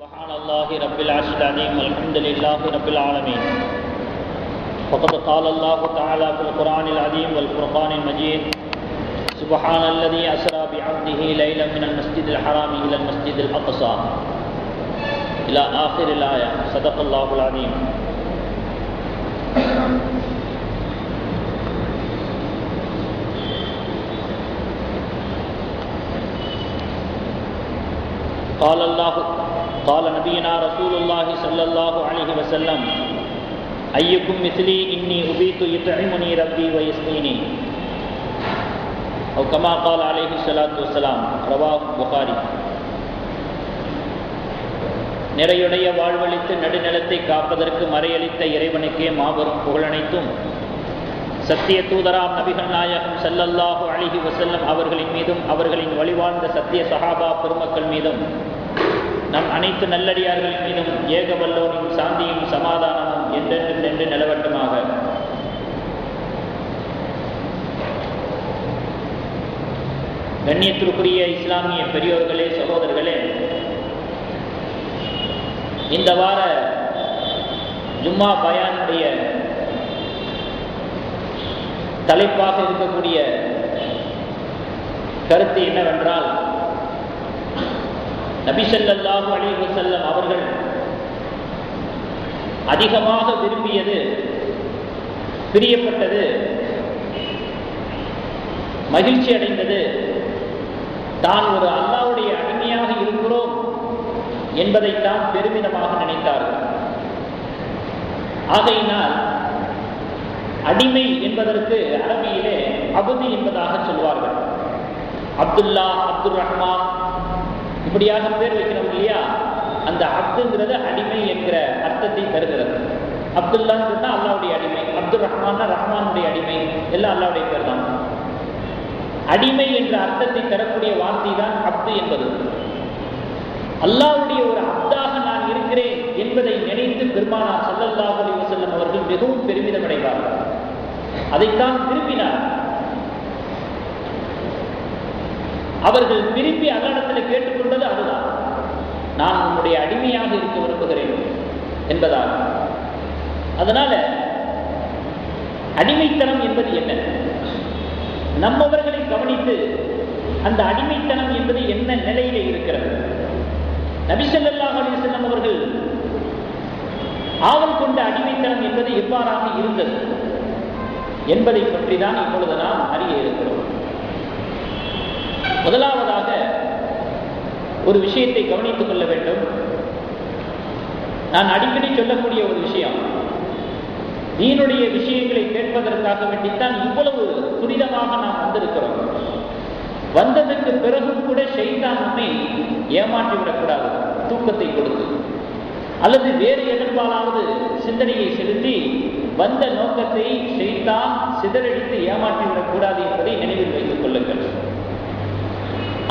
سبحان الله رب العرش العظيم والحمد لله رب العالمين. وقد قال الله تعالى في القرآن العظيم والفرقان المجيد: سبحان الذي أسرى بعبده ليلا من المسجد الحرام إلى المسجد الأقصى إلى آخر الآية. صدق الله العظيم. قال نبينا رسول الله صلى الله عليه وسلم: أيكم مثلي إني أبيت يطعمني ربي ويسقيني، أو كما قال عليه الصلاة والسلام. رواه புகாரி. நிறையுடைய வாழ்வளித்து நடுநிலத்தை காப்பதற்கு மறையளித்த இறைவனுக்கே மாபெரும் புகழனைத்தும், சத்திய தூதராம் நபிகள் நாயகம் ஸல்லல்லாஹு அலைஹி வஸல்லம் அவர்களின் மீதும் அவர்களின் வழிவாழ்ந்த சத்திய சஹாபா பெருமக்கள் மீதும் நம் அனைத்து நல்லடியார்கள் மீதும் ஏக வல்லோனின் சாந்தியும் சமாதானமும் என்றென்றும் நின்று நிலவட்டுமாக. கண்ணியத்திற்குரிய இஸ்லாமிய பெரியோர்களே, சகோதரர்களே, இந்த வார ஜும்மா பயானுடைய தலைப்பாக இருக்கக்கூடிய கருத்து என்னவென்றால், நபி ஸல்லல்லாஹு அலைஹி வஸல்லம் அவர்கள் அதிகமாக விரும்பியது, பிரியப்பட்டது, மகிழ்ச்சி அடைந்தது தான் ஒரு அல்லாஹ்வுடைய அடிமையாக இருக்கிறோம் என்பதைத்தான் பெருமிதமாக நினைத்தார்கள். ஆகையினால் அடிமை என்பதற்கு அரபியிலே அபுது என்பதாக சொல்வார்கள். அப்துல்லா, அப்துல் ரஹ்மான் இப்படியாக பேர் வைக்கிறோம் இல்லையா? அந்த அப்துங்கிறது அடிமை என்கிற அர்த்தத்தை தருகிறது. அப்துல்லான்னு சொன்னால் அல்லாவுடைய அடிமை, அப்துல் ரஹ்மான்னா ரஹ்மானுடைய அடிமை, எல்லாம் அல்லாவுடைய பேர் தான். அடிமை என்ற அர்த்தத்தை தரக்கூடிய வார்த்தை தான் அப்து என்பது. அல்லாஹ்வுடைய ஒரு அப்தாக நான் இருக்கிறேன் என்பதை நினைத்து பெருமானார் ஸல்லல்லாஹு அலைஹி வஸல்லம் அவர்கள் மிகவும் பெருமிதம் அடைவார்கள். அதைத்தான் விரும்பினார். அவர்கள் விரும்பி அல்லாஹ்விடத்தில் கேட்டுக்கொண்டது அதுதான், நான் உன்னுடைய அடிமையாக இருக்க விரும்புகிறேன் என்பதாக. அதனால அடிமைத்தனம் என்பது என்ன, நம்மவர்களை கவனித்து அந்த அடிமைத்தனம் என்பது என்ன நிலையிலே இருக்கிறது, நபி ஸல்லல்லாஹு அலைஹி வஸல்லம் அவர்கள் ஆவல் கொண்ட அடிமைத்தனம் என்பது எவ்வாறாக இருந்தது என்பதை பற்றி தான் இப்பொழுது நாம் அறிய இருக்கிறோம். முதலாவதாக ஒரு விஷயத்தை கவனித்துக் கொள்ள வேண்டும். நான் அடிக்கடி சொல்லக்கூடிய ஒரு விஷயம், தீனுடைய விஷயங்களை கேட்பதற்காக வேண்டித்தான் இவ்வளவு துரிதமாக நாம் வந்திருக்கிறோம். வந்ததற்கு பிறகும் கூட ஷைத்தான் நம்மை ஏமாற்றிவிடக்கூடாது, தூக்கத்தை கொடுத்து அல்லது வேறு எதற்காலாவது சிந்தனையை செலுத்தி வந்த நோக்கத்தை ஷைத்தான் சிதறடித்து ஏமாற்றிவிடக்கூடாது என்பதை நினைவில் வைத்துக் கொள்ளுங்கள்.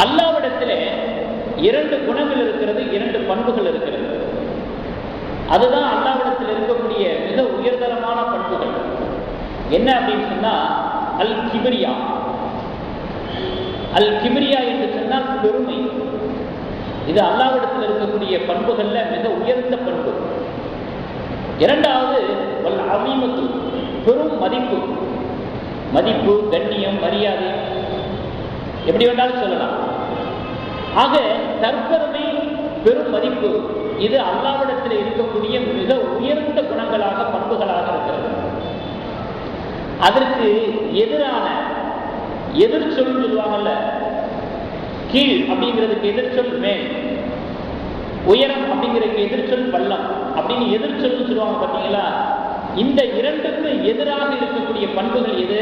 அல்லாஹ்விடத்திலே இரண்டு குணங்கள் இருக்கிறது, இரண்டு பண்புகள் இருக்கிறது. அதுதான் அல்லாஹ்விடத்தில் இருக்கக்கூடிய மிக உயர்தரமான பண்புகள். என்ன அப்படின்னு சொன்னா, அல் கிப்ரியா. அல் கிப்ரியா என்று சொன்னால் பெருமை. இது அல்லாஹ்விடத்தில் இருக்கக்கூடிய பண்புகள்ல மிக உயர்ந்த பண்பு. இரண்டாவது வல் அஸீமத்து, பெரும் மதிப்பு. மதிப்பு, கண்ணியம், மரியாதை எப்படி வேண்டாலும் சொல்லலாம். ஆக தற்பெருமை, பெரும் மதிப்பு, இது அல்லாஹ்விடத்தில் இருக்கக்கூடிய மிக உயர்ந்த குணங்களாக, பண்புகளாக இருக்கிறது. அதற்கு எதிரான எதிர்ச்சொல் சொல்லுவாங்கல்ல, கீழ் அப்படிங்கிறதுக்கு எதிர்ச்சொல் மேல், உயரம் அப்படிங்கிறதுக்கு எதிர்ச்சொல் பள்ளம் அப்படின்னு எதிர்ச்சொல் சொல்லுவாங்க பார்த்தீங்களா? இந்த இரண்டுக்கு எதிராக இருக்கக்கூடிய பண்புகள் எது?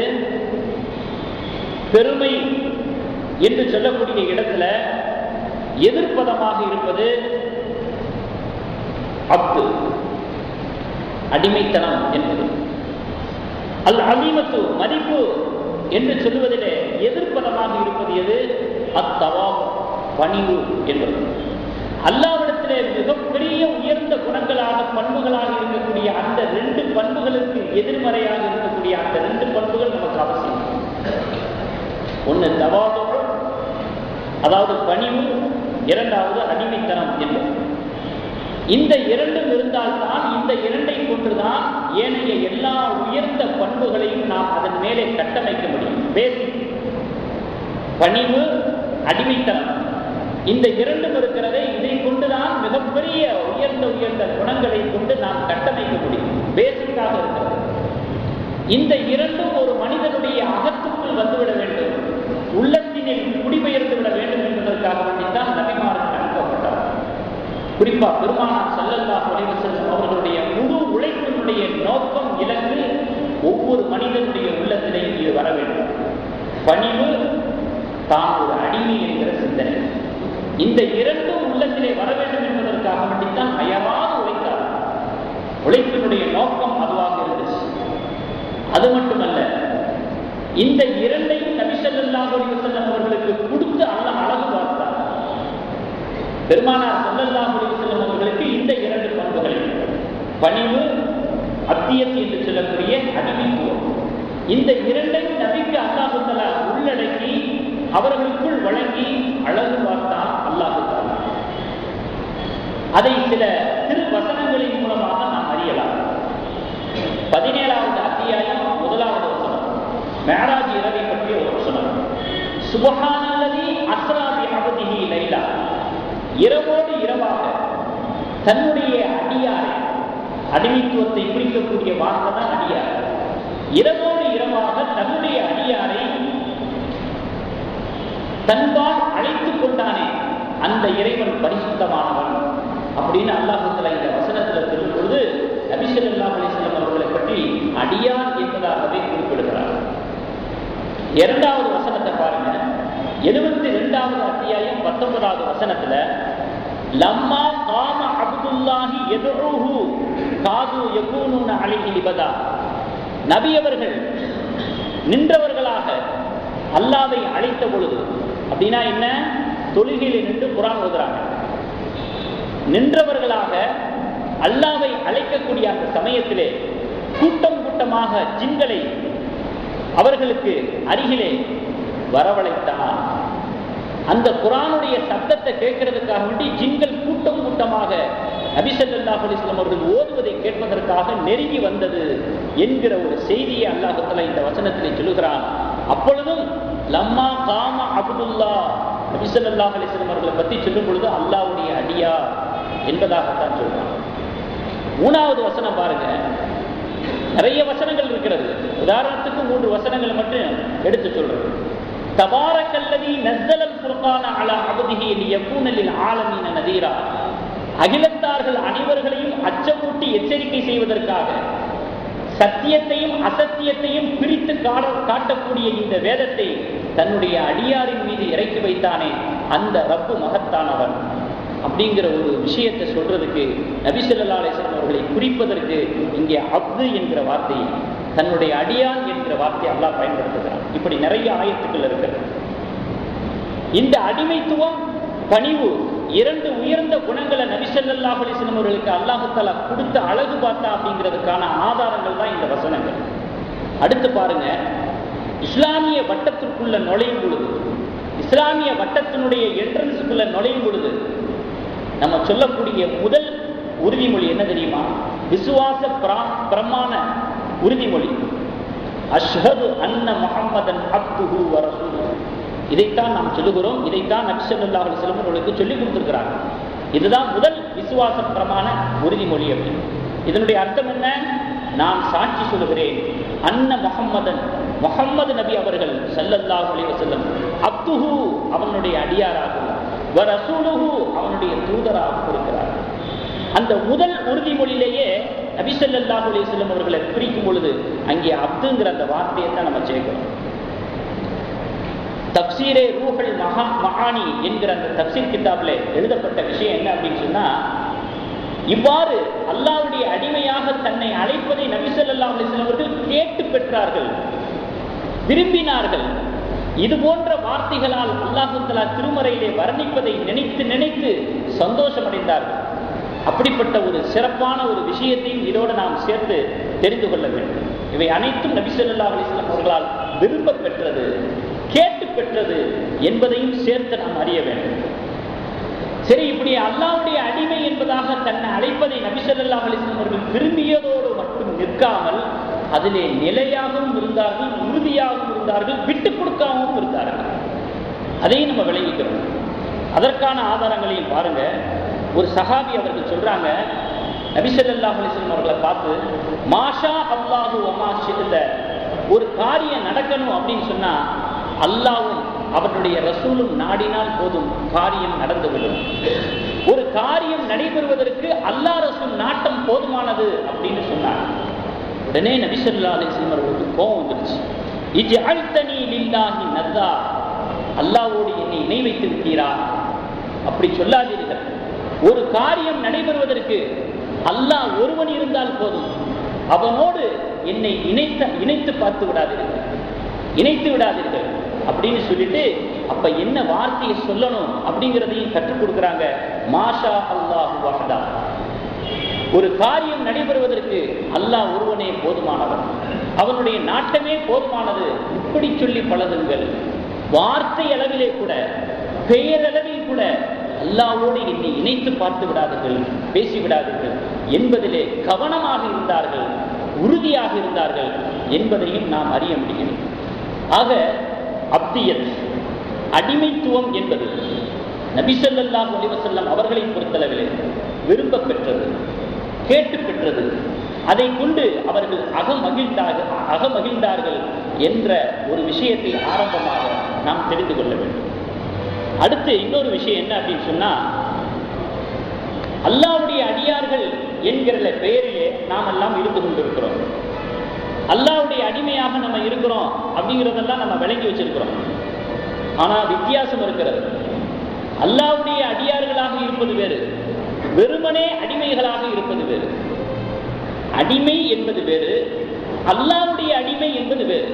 பெருமை என்று சொல்லக்கூடிய இடத்துல எதிர்ப்பதமாக இருப்பது அப்து, அடிமைத்தனம் என்பது. அல் அஸீமத்து, மதிப்பு என்று சொல்லுவதிலே எதிர்ப்பதமாக இருப்பது எது? அத்தவாப், பணிவு என்பது. அல்லாஹ்விடத்திலே மிகப்பெரிய உயர்ந்த குணங்களாக, பண்புகளாக இருக்கக்கூடிய அந்த ரெண்டு பண்புகளுக்கு எதிர்மறையாக இருக்கக்கூடிய அந்த ரெண்டு பண்புகள் நமக்கு அவசியம். ஒன்று தவாது, அதாவது பணிவு, இரண்டாவது அடிமைத்தனம் என்பது. இந்த இரண்டும் இருந்தால்தான், இந்த இரண்டை கொண்டுதான் ஏனைய எல்லா உயர்ந்த பண்புகளையும் நாம் அதன் மேலே கட்டமைக்க முடியும். பேசிக் பணிவு, அடிமைத்தனம், இந்த இரண்டும் இருக்கிறதே, இதை கொண்டுதான் மிகப்பெரிய உயர்ந்த குணங்களை கொண்டு நாம் கட்டமைக்க முடியும். பேசிக்காக இருக்கிறது. இந்த இரண்டும் ஒரு மனிதனுடைய அகத்துக்குள் வந்துவிட வேண்டும், உள்ளத்தினில் குடிபெயர்ந்து விட வேண்டும் என்பதற்காக வேண்டித்தான் நபிமார்கள் அனுப்பப்பட்டார். குறிப்பா பெருமானார் ஸல்லல்லாஹு அலைஹி வஸல்லம் அவர்களுடைய முழு உழைப்பினுடைய நோக்கம், இலக்கு ஒவ்வொரு மனிதனுடைய உள்ளத்திலே இது வர வேண்டும். பணிவு, தான் ஒரு அடிமை என்கிற சிந்தனை, இந்த இரண்டும் உள்ளத்திலே வர வேண்டும் என்பதற்காக வேண்டித்தான் அயராது உழைத்தார். உழைப்பினுடைய நோக்கம் அதுவாக இருந்துச்சு. அது மட்டுமல்ல, இந்த இரண்டையும் நபி ஸல்லல்லாஹு அலைஹி வஸல்லம் அவர்களுக்கு கொடுத்து அல்லாஹ் அழகு பார்த்தார். பெருமானார் ஸல்லல்லாஹு அலைஹி வஸல்லம் அவர்களுக்கு இந்த இரண்டு பண்புகள், பணிவு, அத்தியத் என்று சொல்லக்கூடிய அடிமைத்துவம், இந்த இரண்டையும் நபிக்கு அல்லாஹ் தஆலா உள்ளடக்கி அவர்களுக்குள் வழங்கி அழகு பார்த்தான் அல்லாஹ் தஆலா. அதை சில திருவசனங்களின் மூலமாக நாம் அறியலாம். 17வது அத்தியாயம் 1வது வசனம், மேராஜ் இரவை பற்றிய ஒரு வசனம். சுப்ஹானல்லதி அஸ்ரா பி அப்திஹி லைலா, இரவோடு இரவாக தன்னுடைய அடியாரை, அடிமைத்துவத்தை குறிக்கக்கூடிய வார்த்தை தான் அடியார். இரவோடு இரவாக தன்னுடைய அடியாரை தன்பால் அழைத்துக் கொண்டானே, அந்த இறைவன் பரிசுத்தமானவன் அப்படின்னு அல்லாஹ் தஆலா இந்த வசனத்தில் சொல்லும் பொழுது நபி ஸல்லல்லாஹு அலைஹி வஸல்லம் அவர்களை பற்றி அடியார் என்பதாகவே குறிப்பிடுகிறார். 2வது வசனத்தை பாருங்க, 72வது அத்தியாயம் 19வது வசனத்துல, லம்மா காம அப்துல்லாஹி யதுஹு காது யகூனுன அலைஹி லிபதா, நபி அவர்கள் நின்றவர்களாக அல்லாஹ்வை அழைத்த பொழுது, அப்படின்னா என்ன, தொழுகையில் நின்று குர்ஆன் ஓதுறாங்க, நின்றவர்களாக அல்லாஹ்வை அழைக்கக்கூடிய அந்த சமயத்திலே கூட்டம் கூட்டமாக ஜின்களை அவர்களுக்கு அருகிலே வரவழைத்தான். அந்த குர்ஆனுடைய சத்தத்தை கேட்கிறதுக்காக வேண்டி ஜின்கள் கூட்டம் கூட்டமாக நபி ஸல்லல்லாஹு அலைஹி வஸல்லம் அவர்கள் ஓதுவதை கேட்பதற்காக நெருங்கி வந்தது என்கிற ஒரு செய்தியை அல்லாஹ் தஆலா இந்த வசனத்திலே சொல்லுகிறான். அப்பொழுதும் லம்மா காம அப்துல்லா, நபி ஸல்லல்லாஹு அலைஹி வஸல்லம் அவர்களை பற்றி சொல்லும் பொழுது அல்லாஹ்வுடைய அடியார் என்பதாகத்தான் சொல்றான். 3வது வசனம் பாருங்க, நிறைய வசனங்கள் இருக்கிறது, உதாரணத்துக்கு 3 வசனங்கள் மட்டும் எடுத்து சொல்றது. தபாரக்கல்லதி நஸ்ஸலல் குர்ஆன அலா அப்திஹி லியகூன லில் ஆலமீன நதீரா, அகிலத்தார்கள் அனைவர்களையும் அச்சமூட்டி எச்சரிக்கை செய்வதற்காக சத்தியத்தையும் அசத்தியத்தையும் பிரித்து காட்டக்கூடிய இந்த வேதத்தை தன்னுடைய அடியாரின் மீது இறக்கி வைத்தானே, அந்த ரப்பு மகத்தானவன் அப்படிங்கிற ஒரு விஷயத்தை சொல்றதுக்கு, நபி ஸல்லல்லாஹு அலைஹி வஸல்லம் அவர்களை குறிப்பதற்கு இங்கே அப்து என்கிற வார்த்தை, தன்னுடைய அடியான் என்கிற வார்த்தையை அல்லாஹ் பயன்படுத்துகிறான். இப்படி நிறைய ஆயத்துக்கள் இருக்கிறது. இந்த அடிமைத்துவம், பணிவு, 2 உயர்ந்த குணங்களை நபி ஸல்லல்லாஹு அலைஹி வஸல்லம் அவர்களுக்கு அல்லாஹ் தஆலா கொடுத்த அழகு பார்த்தா அப்படிங்கிறதுக்கான ஆதாரங்கள் தான் இந்த வசனங்கள். அடுத்து பாருங்க, இஸ்லாமிய வட்டத்திற்குள்ள நுழையும் பொழுது, இஸ்லாமிய வட்டத்தினுடைய என்ட்ரன்ஸுக்குள்ள நுழையும் பொழுது நம்ம சொல்லக்கூடிய முதல் உறுதிமொழி என்ன தெரியுமா? விசுவாச பிரமாண உறுதிமொழி, அஷ்ஹது அன்ன முஹம்மதன் அப்துஹு வ ரசூலுஹு. இதைத்தான் நாம் சொல்லுகிறோம், இதைத்தான் நபி ஸல்லல்லாஹு அலைஹி வஸல்லம் அவர்களுக்கு சொல்லிக் கொடுத்திருக்கிறாங்க. இதுதான் முதல் விசுவாச பிரமாண உறுதிமொழி. அப்படி இதனுடைய அர்த்தம் என்ன? நான் சாட்சி சொல்லுகிறேன், அன்ன முஹம்மதன், முஹம்மது நபி அவர்கள் ஸல்லல்லாஹு அலைஹி வஸல்லம், அப்துஹு அவனுடைய அடியாராகவும், வ ரசூலுஹு அவனுடைய தூதராகவும் இருக்கிறார். அந்த முதல் உறுதிமொழியிலேயே நபி ஸல்லல்லாஹு அலைஹி வஸல்லம் அவர்களை பிரிக்கும் பொழுது அங்கே அப்துங்கிற அந்த வார்த்தையை தான் நம்ம சேர்க்கிறோம். தப்சீரே ரூஹுல் மஆனி என்கிற அந்த தப்சீர் கிதாபில் எழுதப்பட்ட விஷயம் என்ன அப்படின்னு சொன்னா, இவ்வாறு அல்லாஹ்வுடைய அடிமையாக தன்னை அழைப்பதை நபி ஸல்லல்லாஹு அலைஹி வஸல்லம் அவர்கள் கேட்டு பெற்றார்கள், விரும்பினார்கள். இது போன்ற வார்த்தைகளால் அல்லாஹ் தஆலா திருமறையிலே வர்ணிப்பதை நினைத்து நினைத்து சந்தோஷமடைந்தார்கள். அப்படிப்பட்ட ஒரு சிறப்பான ஒரு விஷயத்தையும் இதோடு நாம் சேர்த்து தெரிந்து கொள்ள வேண்டும். இவை அனைத்தும் நபி ஸல்லல்லாஹு அலைஹி வஸல்லம் அவர்களால் விரும்ப பெற்றது, கேட்டு பெற்றது என்பதையும் சேர்த்து நாம் அறிய வேண்டும். சரி, இப்படி அல்லாஹ்வுடைய அடிமை என்பதாக தன்னை என்பதை நபி ஸல்லல்லாஹு அலைஹி வஸல்லம் அவர்கள் விரும்பியதோடு மட்டும் நிற்காமல் அதிலே நிலையாகவும் இருந்தார்கள், உறுதியாகவும் இருந்தார்கள், விட்டுக் கொடுக்காமலும் இருந்தார்கள். அதையும் நம்ம விளைவிக்கிறோம். அதற்கான ஆதாரங்களையும் பாருங்க. ஒரு சஹாபி அவர்கள் சொல்றாங்க, நபி ஸல்லல்லாஹு அலைஹி வஸல்லம் அவர்களை பார்த்து, மாஷா அல்லாஹு வமா ஷிஅத, ஒரு காரியம் நடக்கணும் அப்படின்னு சொன்னா அல்லாஹ்வும் அவருடைய ரசூலும் நாடினால் போதும், காரியம் நடந்துவிடும். ஒரு காரியம் நடைபெறுவதற்கு அல்லாஹ் ரசூல் நாட்டம் போதுமானது அப்படின்னு சொன்னார். உடனே நபி ஸல்லல்லாஹு அலைஹி வஸல்லம் அவர்களுக்கு கோபம் வந்துருச்சு. இஜ்அல்தனி லில்லாஹி நஸா, அல்லாஹ்வோடு என்னை இணை வைத்து விட்டீரா? அப்படி சொல்லாதீர்கள். ஒரு காரியம் நடைபெறுவதற்கு அல்லாஹ் ஒருவன் இருந்தால் போதும், அவனோடு என்னை இணைத்து பார்த்து விடாதீர்கள், இணைத்து விடாதீர்கள் அப்படின்னு சொல்லிட்டு, அப்ப என்ன வார்த்தையை சொல்லணும் அப்படிங்கிறதையும் கற்றுக் கொடுக்குறாங்க. மாஷா அல்லாஹு வஹதா, ஒரு காரியம் நடைபெறுவதற்கு அல்லாஹ் ஒருவனே போதுமானவன், அவனுடைய நாட்டமே போதுமானது. இப்படி சொல்லி பழகுங்கள். வார்த்தை அளவிலே கூட, பெயரளவில் கூட அல்லாஹ்வோடு என்னை இணைத்து பார்த்து விடாதீர்கள், பேசிவிடாதீர்கள் என்பதிலே கவனமாக இருந்தார்கள், உறுதியாக இருந்தார்கள் என்பதையும் நாம் அறிய முடியும். ஆக அப்தியத், அடிமைத்துவம் என்பது நபி ஸல்லல்லாஹு அலைஹி வஸல்லம் அவர்களை பொறுத்தளவிலே விரும்ப பெற்றது, கேட்டு பெற்றது. அதை கொண்டு அவர்கள் அகமகிழ்ந்தார்கள் என்ற ஒரு விஷயத்தை ஆரம்பமாக நாம் தெரிந்து கொள்ள வேண்டும். அடுத்து இன்னொரு விஷயம் என்ன அப்படின்னு சொன்னா, அல்லாஹ்வுடைய அடியார்கள் என்கிற பெயரிலே நாம் எல்லாம் இருந்து கொண்டிருக்கிறோம். அல்லாஹ்வுடைய அடிமையாக நம்ம இருக்கிறோம் அப்படிங்கிறதெல்லாம் நம்ம விளங்கி வச்சிருக்கிறோம். ஆனா வித்தியாசம் இருக்கிறது. அல்லாஹ்வுடைய அடியார்களாக இருப்பது வேறு, வெறுமனே அடிமைகளாக இருப்பது வேறு. அடிமை என்பது வேறு, அல்லாஹ்வுடைய அடிமை என்பது வேறு.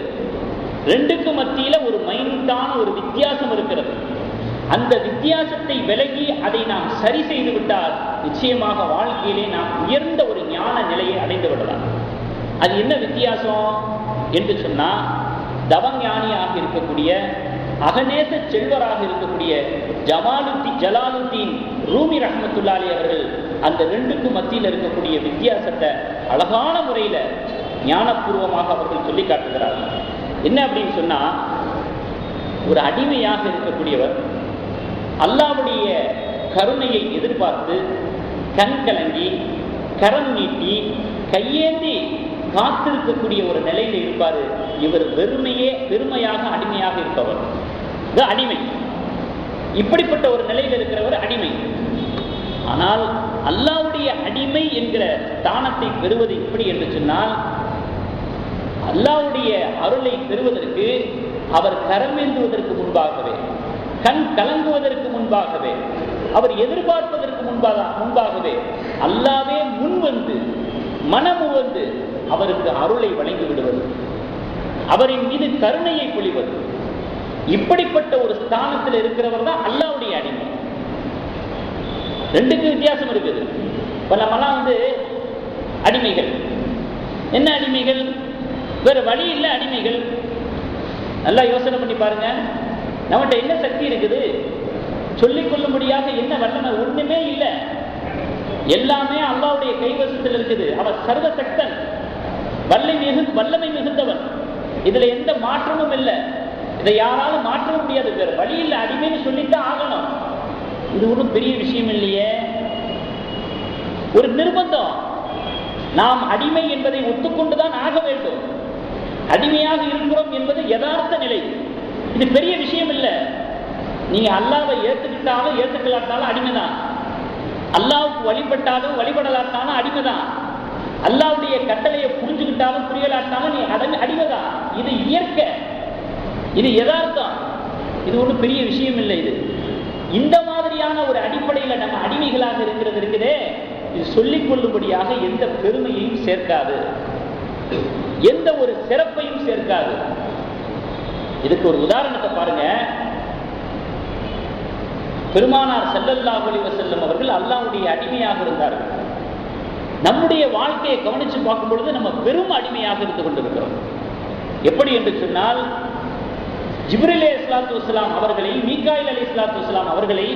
ரெண்டுக்கு மத்தியில ஒரு மைனூட்டான ஒரு வித்தியாசம் இருக்கிறது. அந்த வித்தியாசத்தை விலகி அதை நாம் சரி செய்து விட்டால் நிச்சயமாக வாழ்க்கையிலே நாம் உயர்ந்த ஒரு ஞான நிலையை அடைந்து விடலாம். அது என்ன வித்தியாசம் என்று சொன்னா, தவஞானியாக இருக்கக்கூடிய, அகநேச செல்வராக இருக்கக்கூடிய ஜலாலுத்தீன் ரூமி ரஹ்மத்துல்லாஹி அவர்கள் அந்த ரெண்டுக்கு மத்தியில் இருக்கக்கூடிய வித்தியாசத்தை அழகான முறையில் ஞானபூர்வமாக அவர்கள் சொல்லி காட்டுகிறார்கள். என்ன அப்படின்னு சொன்னா, ஒரு அடிமையாக இருக்கக்கூடியவர் அல்லாஹ்வுடைய கருணையை எதிர்பார்த்து கண் கலங்கி கரம் நீட்டி கையேந்தி காத்திருக்கக்கூடிய ஒரு நிலையில இருப்பாரு. இவர் பெருமையாக அடிமையாக இருப்பவர், இது அடிமை. இப்படிப்பட்ட ஒரு நிலையில் இருக்கிறவர் அடிமை. ஆனால் அல்லாஹ்வுடைய அடிமை என்கிற ஸ்தானத்தை பெறுவது எப்படி என்று சொன்னால், அல்லாஹ்வுடைய அருளை பெறுவதற்கு அவர் கரமேந்துவதற்கு முன்பாகவே, கண் கலங்குவதற்கு முன்பாகவே, அவர் எதிர்பார்ப்பதற்கு முன்பாகவே அல்லாஹ்வே முன்வந்து மனமு வந்து அவருக்கு அருளை வழங்கி விடுவது, அவரின் மீது கருணையை பொழிவது. இப்படிப்பட்ட ஒரு ஸ்தானத்தில் இருக்கிறவர் தான் அல்லாஹ்வுடைய அடிமை. ரெண்டுக்கு வித்தியாசம் இருக்குது. இப்ப நம்மலாம் அடிமைகள். என்ன அடிமைகள்? வேற வழி இல்லை அடிமைகள். நல்லா யோசனை பண்ணி பாருங்க. நம்மகிட்ட என்ன சக்தி இருக்குது? சொல்லிக் கொள்ளும்படியாக என்ன வல்லமை? ஒண்ணுமே இல்லை. எல்லாமே அல்லாஹ்வுடைய கைவசத்தில் இருக்குது. அவர் சர்வசக்தன், வல்லமை மிகுந்தவன். இதுல எந்த மாற்றமும் இல்லை. இதை யாராலும் மாற்றவும் முடியாது. வேற வழி இல்லை, அடிமைன்னு சொல்லித்தான் ஆகணும். இது ஒன்றும் பெரிய விஷயம் இல்லையே. ஒரு நிர்பந்தம். நாம் அடிமை என்பதை ஒத்துக்கொண்டுதான் ஆக வேண்டும். அடிமையாக இருக்கிறோம் என்பது யதார்த்த நிலை. இது பெரிய விஷயம் இல்லை. நீங்க அல்லாஹ்வை ஏற்றுக்கிட்டாலும் ஏற்றுக்கலாட்டாலும் அடிமைதான். அல்லாஹ்வுக்கு வழிபட்டாலும் வழிபடலாட்டாலும் அடிமைதான். அல்லாஹ்வுடைய கட்டளையை புரிஞ்சுக்கிட்டாலும் புரியலாட்டாலும் நீ அடிமைதான். இது இயற்கை, இது யதார்த்தம். இது ஒன்றும் பெரிய விஷயம் இல்லை. இது இந்த மாதிரியான ஒரு அடிப்படையில் நம்ம அடிமைகளாக இருக்கிறது இருக்குதே, இது சொல்லிக் கொள்ளும்படியாக எந்த பெருமையையும் சேர்க்காது, எந்த ஒரு சிறப்பையும் சேர்க்காது. இதுக்கு ஒரு உதாரணத்தை பாருங்க. பெருமானார் ஸல்லல்லாஹு அலைஹி வஸல்லம் அவர்கள் அல்லாஹ்வுடைய அடிமையாக இருந்தார்கள். நம்முடைய வாழ்க்கையை கவனிச்சு பார்க்கும் பொழுது நம்ம பெரும் அடிமையாக இருந்து கொண்டிருக்கிறோம். எப்படி என்று சொன்னால், ஜிப்ரீல் அலைஹிஸ்ஸலாத்து வஸ்ஸலாம் அவர்களை, மீகாயில் அலைஹிஸ்ஸலாத்து வஸ்ஸலாம் அவர்களை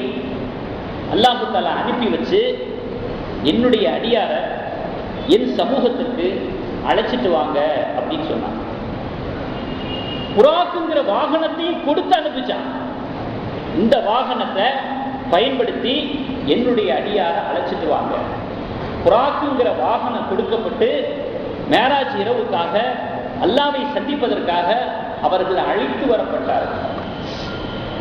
அல்லாஹ் தஆலா அனுப்பி வச்சு என்னுடைய அடியார என் சமூகத்திற்கு அழைச்சிட்டு வாங்க அப்படின்னு சொன்னான். புறாக்குங்கிற வாகனத்தையும் கொடுத்து அனுப்பிச்சான். இந்த வாகனத்தை பயன்படுத்தி என்னுடைய அடியார அழைச்சிட்டு வாங்க. புறாக்குங்கிற வாகனம் கொடுக்கப்பட்டு மேராஜ் இரவுக்காக அல்லாஹ்வை சந்திப்பதற்காக அவர்கள் அழைத்து வரப்பட்டார்கள்.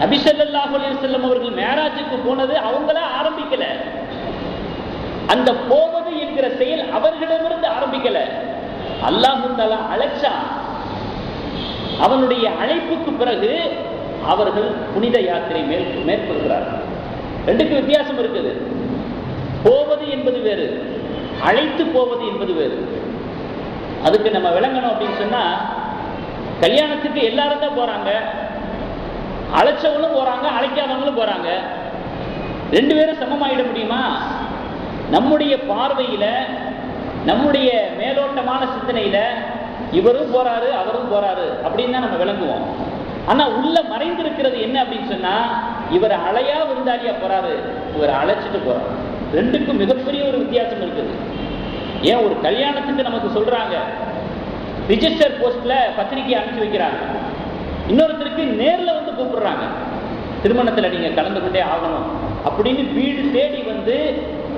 நபி ஸல்லல்லாஹு அலைஹி வஸல்லம் அவர்கள் மேராஜுக்கு போனது அவங்களா ஆரம்பிக்கல. அந்த போவது என்கிற செயல் அவர்களிடமிருந்து ஆரம்பிக்கல. அல்லாஹ் தஆலா அழைச்சான். அவனுடைய அழைப்புக்கு பிறகு அவர்கள் புனித யாத்திரை மேற்கொள்கிறார்கள். ரெண்டுக்கு வித்தியாசம் இருக்குது. போவது என்பது வேறு, அழைத்து போவது என்பது வேறு. அதுக்கு நம்ம விளங்கணும் அப்படின்னு சொன்னா, கல்யாணத்துக்கு எல்லாரும் தான் போறாங்க, அழைச்சவங்களும் போறாங்க, அழைக்காதவங்களும் போறாங்க. ரெண்டு பேரும் சமமாயிட முடியுமா? நம்முடைய பார்வையில, நம்முடைய மேலோட்டமான சிந்தனையில இவரும் போறாரு அவரும் போறாரு அப்படின்னு தான் நம்ம விளங்குவோம். ஆனா உள்ள மறைந்திருக்கிறது என்ன அப்படின்னு சொன்னா, இவர் அழையா விருந்தாளியா போறாரு, இவர் அழைச்சிட்டு போறாரு. ரெண்டுக்கும் மிகப்பெரிய ஒரு வித்தியாசம் இருக்குது. ஏன் ஒரு கல்யாணத்துக்கு நமக்கு சொல்றாங்க, ரிஜிஸ்டர் போஸ்ட்ல பத்திரிகை அனுப்பிச்சு வைக்கிறாங்க. இன்னொருத்தருக்கு நேர்ல வந்து கூப்பிடுறாங்க, திருமணத்துல நீங்க கலந்து கொண்டே ஆகணும் அப்படின்னு வீடு தேடி வந்து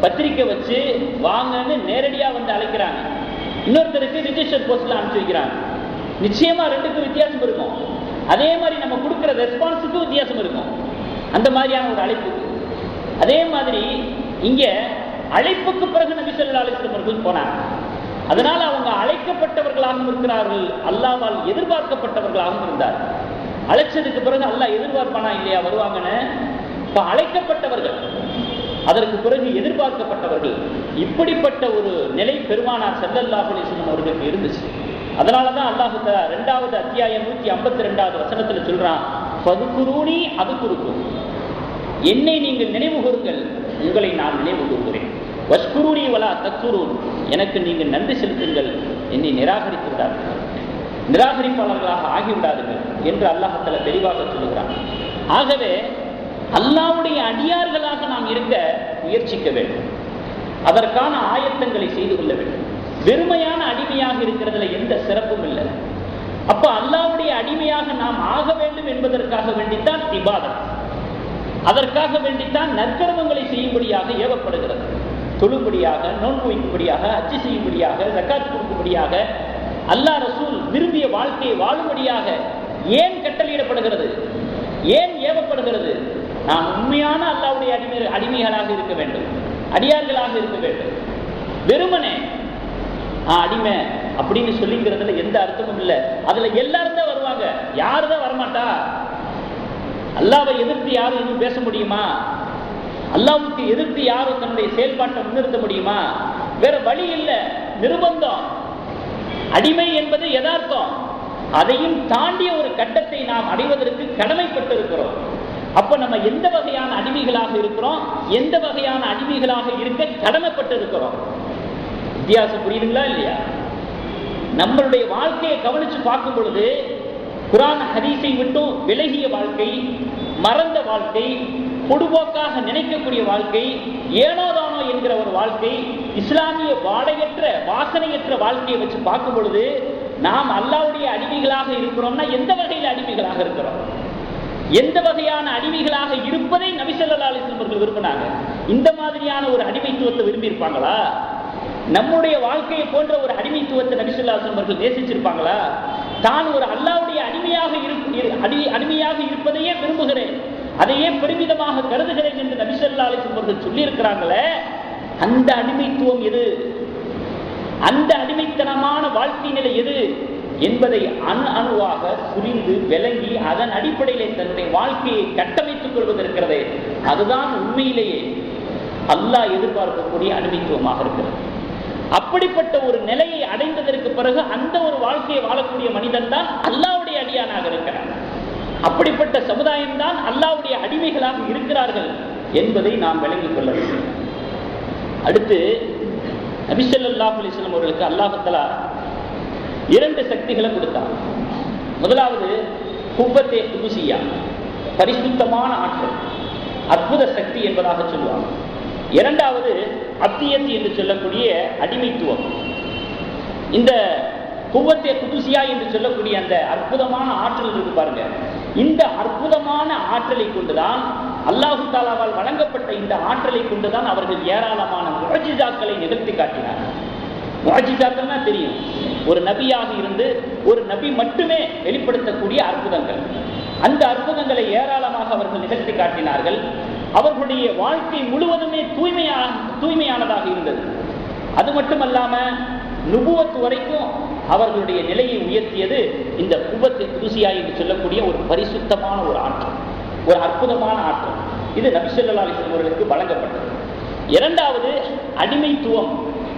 பத்திரிக்கை வச்சு வாங்கன்னு நேரடியா வந்து அழைக்கிறாங்க. இன்னொருத்தருக்கு ரிஜிஸ்டர் போஸ்ட்ல அனுப்பிச்சு வைக்கிறாங்க. நிச்சயமா ரெண்டுக்கும் வித்தியாசம் இருக்கும். அதே மாதிரி நம்ம கொடுக்கிற ரெஸ்பான்ஸுக்கும் வித்தியாசம் இருக்கும். அந்த மாதிரியான ஒரு அழைப்புக்கு. அதே மாதிரி இங்க அழைப்புக்கு பிறகு நபி ஸல்லல்லாஹு அலைஹி வஸல்லம் அவர்கள் போனாங்க. அதனால அவங்க அழைக்கப்பட்டவர்களாகவும் இருக்கிறார்கள், அல்லாஹ்வால் எதிர்பார்க்கப்பட்டவர்களாகவும் இருந்தார்கள். அழைச்சதுக்கு பிறகு அல்லாஹ் எதிர்பார்ப்பானா இல்லையா வருவாங்கன்னு? இப்ப அழைக்கப்பட்டவர்கள், அதற்கு பிறகு எதிர்பார்க்கப்பட்டவர்கள், இப்படிப்பட்ட ஒரு நிலை பெருமானார் ஸல்லல்லாஹு அலைஹி வஸல்லம் அவர்களுக்கு இருந்துச்சு. அதனாலதான் அல்லாஹ் தஆலா 2வது அத்தியாயம் 152வது வசனத்துல சொல்றான், ஃபதுகுரூனி அதுகுருக்கும், என்னை நீங்கள் நினைவு கூறுங்கள், உங்களை நான் நினைவு கூறுகிறேன். வஷ்குரூனி வலா தக்ஃபுரூன், எனக்கு நீங்கள் நன்றி செலுத்துங்கள், என்னை நிராகரித்து விடாதீர்கள், நிராகரிப்பாளர்களாக ஆகிவிடாதீர்கள் என்று அல்லாஹ் தஆலா தெளிவாக சொல்லுகிறான். ஆகவே அல்லாஹ்வுடைய அடியார்களாக நாம் இருக்க முயற்சிக்க வேண்டும். அதற்கான ஆயத்தங்களை செய்து கொள்ள வேண்டும். வெறுமையான அடிமையாக இருக்கிறதுல எந்த சிறப்பும் இல்லை. அப்ப அல்லாஹ்வுடைய அடிமையாக நாம் ஆக வேண்டும் என்பதற்காக வேண்டித்தான் இபாதத், அதற்காக வேண்டித்தான் நற்கர்மங்களை செய்யும்படியாக ஏவப்படுகிறது. தொழும்படியாக, நோன்பு வைக்கும்படியாக, ஹஜ் செய்யும்படியாக, ஜகாத் கொடுக்கும்படியாக, அல்லாஹ் ரசூல் விரும்பிய வாழ்க்கையை வாழும்படியாக ஏன் கட்டளையிடப்படுகிறது, ஏன் ஏவப்படுகிறது? நாம் உண்மையான அல்லாஹ்வுடைய அடிமைகளாக இருக்க வேண்டும், அடியார்களாக இருக்க வேண்டும். வெறுமனே அடிமை அப்படின்னு சொல்லிக்கிறதுல எந்த அர்த்தமும் இல்லை. அதுல எல்லாரும் தான் வருவாங்க, யாரு தான் வரமாட்டா? அல்லாஹ்வை எதிர்த்து யாரும் எதுவும் பேச முடியுமா? அல்லாஹ்வுக்கு எதிர்த்து யாரும் தன்னுடைய செயல்பாட்டை முன்னிறுத்த முடியுமா? வேற வழி இல்லை, நிர்பந்தம். அடிமை என்பது யதார்த்தம். அதையும் தாண்டிய ஒரு கட்டத்தை நாம் அடைவதற்கு கடமைப்பட்டு இருக்கிறோம். அப்ப நம்ம எந்த வகையான அடிமைகளாக இருக்கிறோம், எந்த வகையான அடிமைகளாக இருக்க கடமைப்பட்டு இருக்கிறோம்? வித்தியாசம் புரியுதுங்களா இல்லையா? நம்மளுடைய வாழ்க்கையை கவனிச்சு பார்க்கும் பொழுது, குர்ஆன் ஹதீஸை விட்டும் விலகிய வாழ்க்கை, மறந்த வாழ்க்கை, பொடுபோக்காக நினைக்கக்கூடிய வாழ்க்கை, ஏனோதானோ என்கிற ஒரு வாழ்க்கை, இஸ்லாமிய வாடையற்ற வாசனையற்ற வாழ்க்கையை வச்சு பார்க்கும் பொழுது நாம் அல்லாஹ்வுடைய அடிமைகளாக இருக்கிறோம்னா எந்த வகையில் அடிமைகளாக இருக்கிறோம்? எந்த வகையான அடிமைகளாக இருப்பதை நபி ஸல்லல்லாஹு அலைஹி வஸல்லம் அவர்கள் விரும்பினாங்க. இந்த மாதிரியான ஒரு அடிமைத்துவத்தை விரும்பி இருப்பாங்களா? நம்முடைய வாழ்க்கையை போன்ற ஒரு அடிமைத்துவத்தை நபி ஸல்லல்லாஹு அலைஹி வஸல்லம் அவர்கள் நேசிச்சிருப்பாங்களா? தான் ஒரு அல்லாஹ்வுடைய அடிமையாக இருப்பதையே விரும்புகிறேன், அதையே பெருமிதமாக கருதுகிறேன் என்று நபி ஸல்லல்லாஹு அலைஹி வஸல்லம் அவர்கள் சொல்லி இருக்கிறாங்களே, அந்த அடிமைத்துவம் எது? அந்த அடிமைத்தனமான வாழ்க்கை நிலை எது என்பதை அணுவாக புரிந்து விளங்கி அதன் அடிப்படையிலே தன்னுடைய வாழ்க்கையை கட்டமைத்துக் கொள்வதற்கிறதே, அதுதான் உண்மையிலேயே அல்லாஹ் எதிர்பார்க்கக்கூடிய அடிமைத்துவமாக இருக்கிறது. அப்படிப்பட்ட ஒரு நிலையை அடைந்ததற்கு பிறகு அந்த ஒரு வாழ்க்கையை வாழக்கூடிய மனிதன் தான் அல்லாஹ்வுடைய அடியானாக இருக்கிறார். அப்படிப்பட்ட சமுதாயம் தான் அல்லாஹ்வுடைய அடிமைகளாக இருக்கிறார்கள் என்பதை நாம் விளங்கிக் கொள்ள வேண்டும். அடுத்து நபி ஸல்லல்லாஹு அலைஹி வஸல்லம் அவர்களுக்கு அல்லாஹ் தஆலா 2 சக்திகளை கொடுத்தார். முதலாவது குவ்வத்தே குதுசியா, பரிசுத்தமான ஆற்றல், அற்புத சக்தி என்பதாக சொல்லுவாங்க. இரண்டாவது அப்தியத் என்று சொல்லக்கூடிய அடிமைத்துவம். இந்த குவத்தே குதுசியா என்று சொல்லக்கூடிய அந்த அற்புதமான ஆற்றல் இருக்கு பாருங்க. இந்த அற்புதமான ஆற்றலை கொண்டுதான், அல்லாஹு தாலாவால் வழங்கப்பட்ட இந்த ஆற்றலை கொண்டுதான் அவர்கள் ஏராளமான முஅஜிசாக்களை நிகழ்த்தி காட்டினார். முஅஜிசாக்கள்னா தெரியும், ஒரு நபியாக இருந்து ஒரு நபி மட்டுமே வெளிப்படுத்தக்கூடிய அற்புதங்கள். அந்த அற்புதங்களை ஏராளமாக அவர்கள் நிகழ்த்தி காட்டினார்கள். அவர்களுடைய வாழ்க்கை முழுவதுமே தூய்மையானதாக இருந்தது. அது மட்டுமல்லாம நுபுவத் வரைக்கும் அவர்களுடைய நிலையை உயர்த்தியது இந்த குவத்தே குதுசியா என்று சொல்லக்கூடிய ஒரு பரிசுத்தமான ஒரு ஆற்றல், ஒரு அற்புதமான ஆற்றல். இது நபி ஸல்லல்லாஹு அலைஹி வஸல்லம் அவர்களுக்கு வழங்கப்பட்டது. இரண்டாவது அடிமைத்துவம்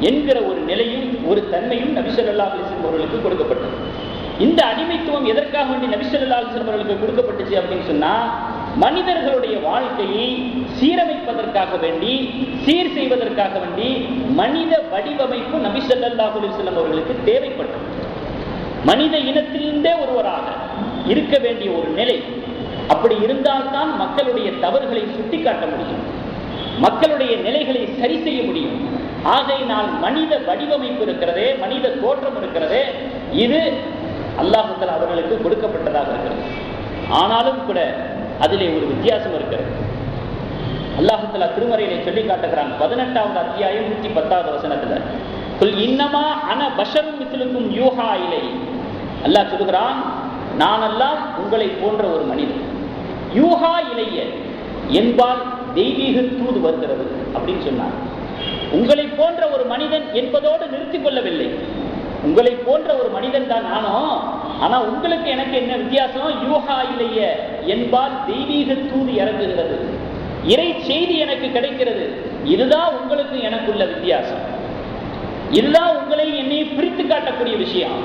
என்கிற ஒரு நிலையும் ஒரு தன்மையும் நபி ஸல்லல்லாஹு அலைஹி வஸல்லம் அவர்களுக்கு கொடுக்கப்பட்டது. இந்த அடிமைத்துவம் எதற்காக வேண்டி நபி ஸல்லல்லாஹு அலைஹி வஸல்லம் அவர்களுக்கு கொடுக்கப்பட்டுச்சு அப்படின்னு சொன்னா, மனிதர்களுடைய வாழ்க்கையை சீரமைப்பதற்காக வேண்டி, சீர் செய்வதற்காக வேண்டி மனித வடிவமைப்பு நபி ஸல்லல்லாஹு அலைஹி வஸல்லம் அவர்களுக்கு தேவைப்பட்டது. மனித இனத்திலிருந்தே ஒருவராக இருக்க வேண்டிய ஒரு நிலை. அப்படி இருந்தால்தான் மக்களுடைய தவறுகளை சுட்டிக்காட்ட முடியும், மக்களுடைய நிலைகளை சரி செய்ய முடியும். ஆகையினால் மனித வடிவமைப்பு இருக்கிறதே, மனித தோற்றம் இருக்கிறதே, இது அல்லாஹ் தஆலா அவர்களுக்கு கொடுக்கப்பட்டதாக இருக்கிறது. ஆனாலும் கூட அதிலே ஒரு வித்தியாசம் இருக்கிறது. அல்லாஹ் தஆலா திருமறையிலே சொல்லி காட்டுகிறான். 18வது அத்தியாயம் 110வது வசனத்துல, குல் இன்னமா அன பஷரும் மிஸ்லுக்கும் யூஹா இலை. அல்லாஹ் சொல்கிறான், நான் எல்லாம் உங்களை போன்ற ஒரு மனிதன். யூஹா இலைய என்பால் தெய்வீக தூது வருகிறது அப்படின்னு சொன்னார். உங்களை போன்ற ஒரு மனிதன் என்பதோடு நிறுத்திக் கொள்ளவில்லை. உங்களை போன்ற ஒரு மனிதன் தான் நானும், ஆனா உங்களுக்கு எனக்கு என்ன வித்தியாசம்? யூஹா இலைய என்பால் தெய்வீக தூது இறங்குகிறது, இறை செய்தி எனக்கு கிடைக்கிறது. இதுதான் உங்களுக்கு எனக்குள்ள வித்தியாசம். இதுதான் உங்களை என்னை பிரித்து காட்டக்கூடிய விஷயம்.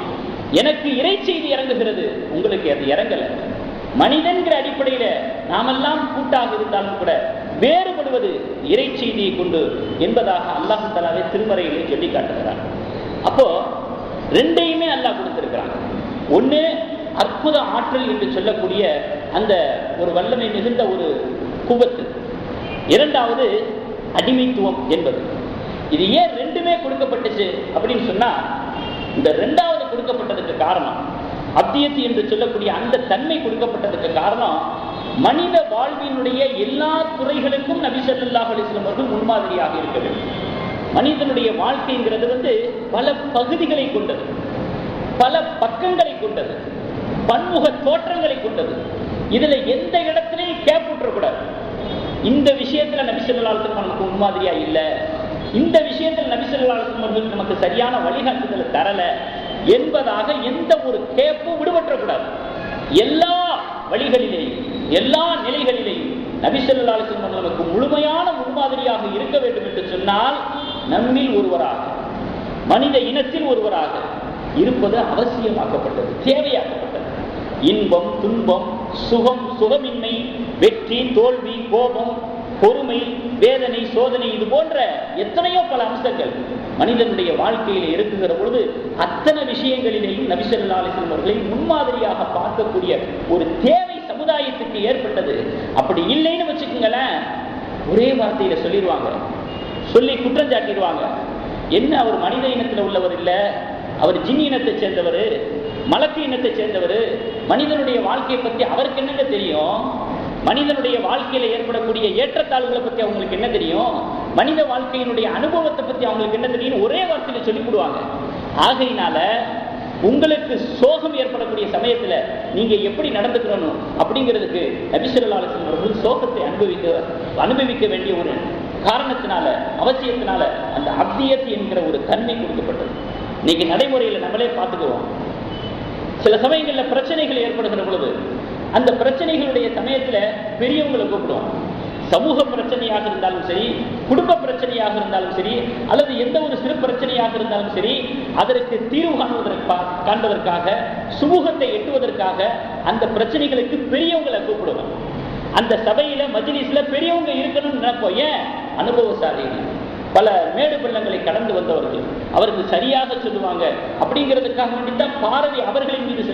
எனக்கு இறை செய்தி இறங்குகிறது, உங்களுக்கு அது இறங்கல. மனிதன்கிற அடிப்படையில நாமெல்லாம் கூட்டாக இருந்தாலும் கூட வேறுபடுவது இறை செய்தியை கொண்டு என்பதாக அல்லாஹ் தஆலாவே திருமறையிலே சொல்லி காட்டுகிறார். அப்போ ரெண்டையுமே அல்லாஹ் கொடுத்திருக்கிறாங்க. ஒண்ணு அற்புத ஆற்றல் என்று சொல்லக்கூடிய அந்த ஒரு வல்லமை மிகுந்த ஒரு குவத்து. இரண்டாவது அடிமைத்துவம் என்பது. இது ஏன் ரெண்டுமே கொடுக்கப்பட்டுச்சு அப்படின்னு சொன்னா, இந்த ரெண்டாவது கொடுக்கப்பட்டதுக்கு காரணம், அப்தியத் என்று சொல்லக்கூடிய அந்த தன்மை கொடுக்கப்பட்டதுக்கு காரணம், மனித வாழ்வினுடைய எல்லா துறைகளுக்கும் நபி ஸல்லல்லாஹு அலைஹி வஸல்லம் அவர்கள் முன்மாதிரியாக இருக்க வேண்டும். மனிதனுடைய வாழ்க்கைங்கிறது பல பகுதிகளை கொண்டது, பல பக்கங்களை கொண்டது, பன்முக தோற்றங்களை கொண்டது. இதுல எந்த இடத்திலையும் கேப்புற்றக்கூடாது. இந்த விஷயத்துல நபி ஸல்லல்லாஹு அலைஹி வஸல்லம் நமக்கு முன்மாதிரியா இல்ல, இந்த விஷயத்தில் நபி ஸல்லல்லாஹு அலைஹி வஸல்லம் நமக்கு சரியான வழிகாட்டுதலை தரல என்பதாக எந்த ஒரு கேப்பும் விடுபற்றக்கூடாது. எல்லா வழிகளிலேயும் எல்லா நிலைகளிலேயும் நபி ஸல்லல்லாஹு அலைஹி வஸல்லம் நமக்கு முழுமையான முன்மாதிரியாக இருக்க வேண்டும் என்று சொன்னால், நம்மில் ஒருவராக, மனித இனத்தில் ஒருவராக இருப்பது அவசியமாக்கப்பட்டது, தேவையாக்கப்பட்டது. இன்பம், துன்பம், சுகம், சுகமின்மை, வெற்றி, தோல்வி, கோபம், பொறுமை, வேதனை, சோதனை, இது போன்ற எத்தனையோ பல அம்சங்கள் மனிதனுடைய வாழ்க்கையில இருக்குகிற பொழுது அத்தனை விஷயங்களிலேயும் நபி ஸல்லல்லாஹு அலைஹி வஸல்லம் அவர்களை முன்மாதிரியாக பார்க்கக்கூடிய ஒரு தேவை சமுதாயத்துக்கு ஏற்பட்டது. அப்படி இல்லைன்னு வச்சுக்கோங்களேன், ஒரே வார்த்தையில சொல்லிடுவாங்க, சொல்லி குற்றம் சாட்டிடுவாங்க. என்ன, அவர் மனித இனத்தில் உள்ளவர் இல்ல, அவர் ஜின் இனத்தை சேர்ந்தவர், மலக்கு இனத்தை சேர்ந்தவர், மனிதனுடைய வாழ்க்கையை பற்றி அவருக்கு என்னங்க தெரியும்? மனிதனுடைய வாழ்க்கையில ஏற்படக்கூடிய ஏற்றத்தாழ்வுகளை பத்தி அவங்களுக்கு என்ன தெரியும்? மனித வாழ்க்கையினுடைய அனுபவத்தை பத்தி அவங்களுக்கு என்ன தெரியும்? ஒரே வார்த்தையில சொல்லி கொடுவாங்க. ஆகையினால உங்களுக்கு சோகம் ஏற்படக்கூடிய சமயத்துல நீங்க எப்படி நடந்துக்கணும் அப்படிங்கிறதுக்கு நபி ஸல்லல்லாஹு அலைஹி வஸல்லம் அவர்கள் சோகத்தை அனுபவிக்க வேண்டிய ஒரு காரணத்தினால, அவசியத்தினால அந்த அப்தியத் என்கிற ஒரு தன்மை கொடுக்கப்பட்டது. இன்னைக்கு நடைமுறையில நம்மளே பார்த்துக்குவோம். சில சமயங்கள்ல பிரச்சனைகள் ஏற்படுகிற பொழுது அந்த பிரச்சனைகளுடைய சமயத்துல பெரியவங்களை கூப்பிடுவோம். சமூக பிரச்சனையாக இருந்தாலும் சரி, குடும்ப பிரச்சனையாக இருந்தாலும் சரி, அல்லது எந்த ஒரு சிறு பிரச்சனையாக இருந்தாலும் சரி, அதற்கு தீர்வு காண்பதற்காக, சுமூகத்தை எட்டுவதற்காக அந்த பிரச்சனைகளுக்கு பெரியவங்களை கூப்பிடுவோம். அந்த சபையில மஜ்லிஸ்ல பெரியவங்க இருக்கணும்னு நினைப்போம். ஏன்? அனுபவசாலிகள், பல மேடு பள்ளங்களை கடந்து வந்தவர்கள், அவருக்கு சரியாக சொல்லுவாங்க. அப்படிங்கிறதுக்காக வேண்டித்தான் பார்வை அவர்களின் மீது